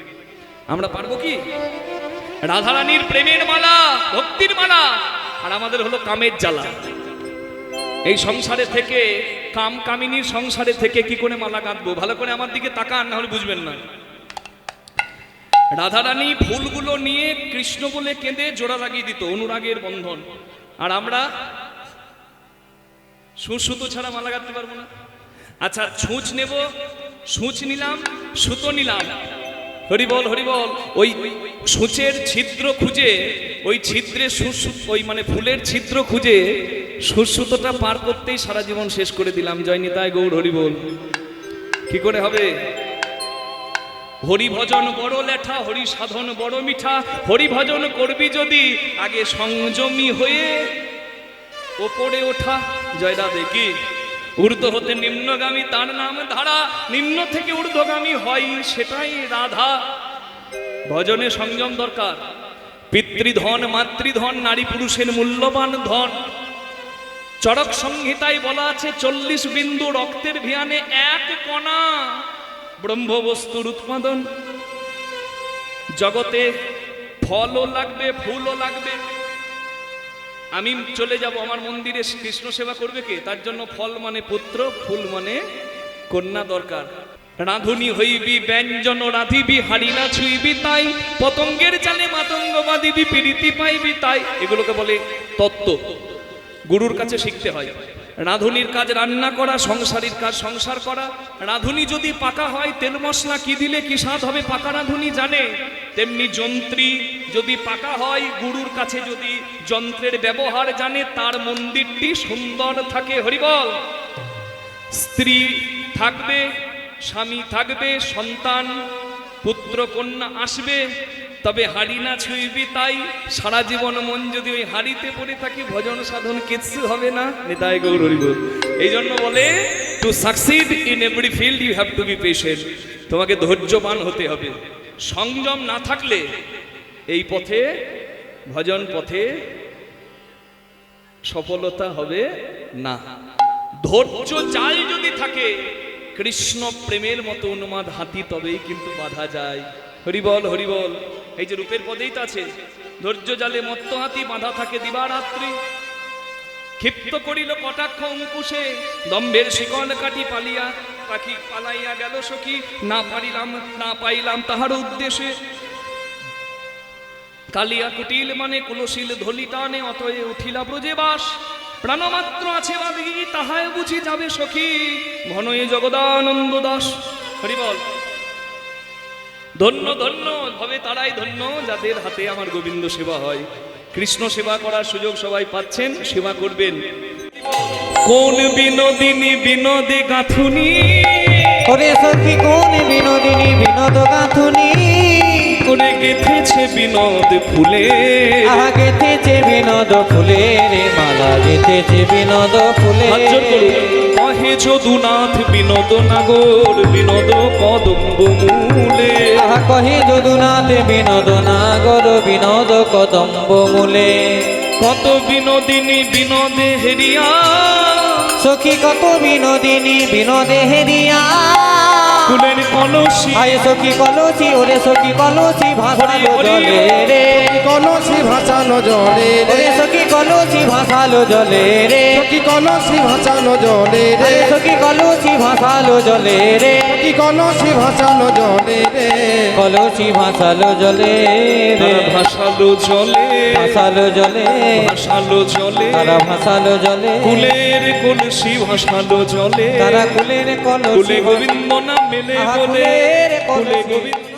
আমরা পারবো কি? রাধারানীর প্রেমের মালা, ভক্তির মালা, আর আমাদের হলো কামের জ্বালা। এই সংসারে থেকে, কাম কামিনীর সংসারে থেকে কি করে মালা গাঁথবো? ভালো করে আমার দিকে তাকান, না হলে বুঝবেন না। রাধারানী ফুলগুলো নিয়ে কৃষ্ণ বলে কেঁদে জোড়া লাগিয়ে দিত, অনুরাগের বন্ধন। আর আমরা সুতো ছাড়া মালা গাঁথতে পারবো না। আচ্ছা, ছুঁচ নেব, সূচ নিলাম, সুতো নিলাম, হরি বল হরি বল। ওই সূচের ছিদ্র খুঁজে, ওই ছিদ্রে ওই মানে ফুলের ছিদ্র খুঁজে সুতোটা পার করতেই সারা জীবন শেষ করে দিলাম। জয় নিতাই গৌর হরি বল। কি করে হবে? হরি ভজন বড় লেঠা, হরি সাধন বড় মিঠা। হরি ভজন করবি যদি আগে সংযমী হয়ে ওপরে ওঠা। জয় রাধে কি? ঊর্ধ্ব হতে নিম্নগামী তার নাম ধারা, নিম্ন থেকে ঊর্ধ্বগামী হয় সেটাই রাধা। ভজনে সংযম দরকার। পিতৃধন মাতৃধন নারী পুরুষের মূল্যবান ধন। চরক সংহিতায় বলা আছে 40 বিন্দু রক্তের ভিয়ানে এক কণা ব্রহ্মবস্তুর উৎপাদন। জগতে ফলও লাগবে, ফুলও লাগবে, আমি চলে যাব আমার মন্দিরে, কৃষ্ণ সেবা করবে কে? তার জন্য ফল মানে পুত্র, ফুল মানে কন্যা দরকার। রাঁধুনি হইবি ব্যঞ্জন রাধিবি, হারিনা ছুইবি তাই, পতঙ্গের জালে মাতঙ্গ বাঁধিবি, প্রীতি পাইবি তাই। এগুলোকে বলে তত্ত্ব, গুরুর কাছে শিখতে হয়। রাঁধুনির কাজ রান্না করা, সংসারীর কাজ সংসার করা। রাঁধুনি যদি পাকা হয়, তেল মশলা কি দিলে কি স্বাদ হবে পাকা রাঁধুনি জানে। তেমনি যন্ত্রী যদি পাকা হয়, গুরুর কাছে যদি যন্ত্রের ব্যবহার জানে, তার মন্দিরটি সুন্দর থাকে। হরিবল। স্ত্রী থাকবে, স্বামী থাকবে, সন্তান পুত্র কন্যা আসবে, তবে হাড়ি না ছুঁইবি তাই। সারা জীবন মন যদি ওই হাড়িতে পড়ে থাকি, ভজন সাধন কিচ্ছু হবে না। নিতাই গৌর হরিবল। এই জন্য বলে to succeed in every field you have to be patient. তোমাকে ধৈর্যবান হতে হবে। সংযম না থাকলে এই পথে, ভজন পথে সফলতা হবে না। ধৈর্য জাল যদি থাকে, কৃষ্ণ প্রেমের মতো উন্মাদ হাতি তবেই কিন্তু বাধা যায়। হরিবল হরিবল। এই যে রূপের পদেই তো আছে, ধৈর্য জালে মত্ত হাতি বাঁধা থাকে দিবারাত্রি। ক্ষিপ্ত করিল কটাক্ষ অঙ্কুশে, দম্ভের শিকল কাটি পালিয়া পাখি পালাইয়া গেল সখী, না পাইলাম তাহার উদ্দেশ্যে। কালিয়া কুটিল মানে কুলশীল ধলি টানে, অতএ উঠিলা ব্রজে বাস। প্রাণমাত্র আছে বাদি, তাহায় বুঝি যাবে সখী, ঘনয়ে জগদানন্দ দাস। হরিবল। ধন্য ধন্য হবে তারাই ধন্য, যাদের হাতে আমার গোবিন্দ সেবা হয়। কৃষ্ণ সেবা করার সুযোগ সবাই পাচ্ছেন, সেবা করবেন। কোন বিনোদিনী বিনোদে গাঁথুনি, ওরে সখী কোন বিনোদিনী বিনোদ গাঁথুনি, করে গেথেছে বিনোদ ফুলে। আহা গেথেছে বিনোদ ফুলে রে মালা, গেথেছে বিনোদ ফুলে। কহে যদুনাথ বিনোদ নাগর, বিনোদ কদম্ব মূলে। আহা কহে যদুনাথ বিনোদ নাগর, বিনোদ কদম্ব মূলে। কত বিনোদিনী বিনোদে হেরিয়া, সখী কত বিনোদিনী বিনোদে হেরিয়া, ফুলের কলসি। আয় সখী কলসি, ওরে সখী কলসি ভাসালো জলে রে, কলসি ভাসানো জলে রে, ওরে সখী কলসি ভাসালো জলে রে, সখী কলসি ভাসানো জলে রে, আরে সখী কলসি ভাসালো জলে রে, সখী কলসি ভাসানো জলে রে, কলসি ভাসালো জলে রে, তারা ভাসালো জলে, ভাসালো জলে, ভাসালো জলে। তারা ভাসালো জলে, কুলের কলসি ভাসালো জলে, তারা কুলের কুলে কলসি, গোবিন্দ নাম মেলে আহা বলে, কুলের কুলে কলসি, গোবিন্দ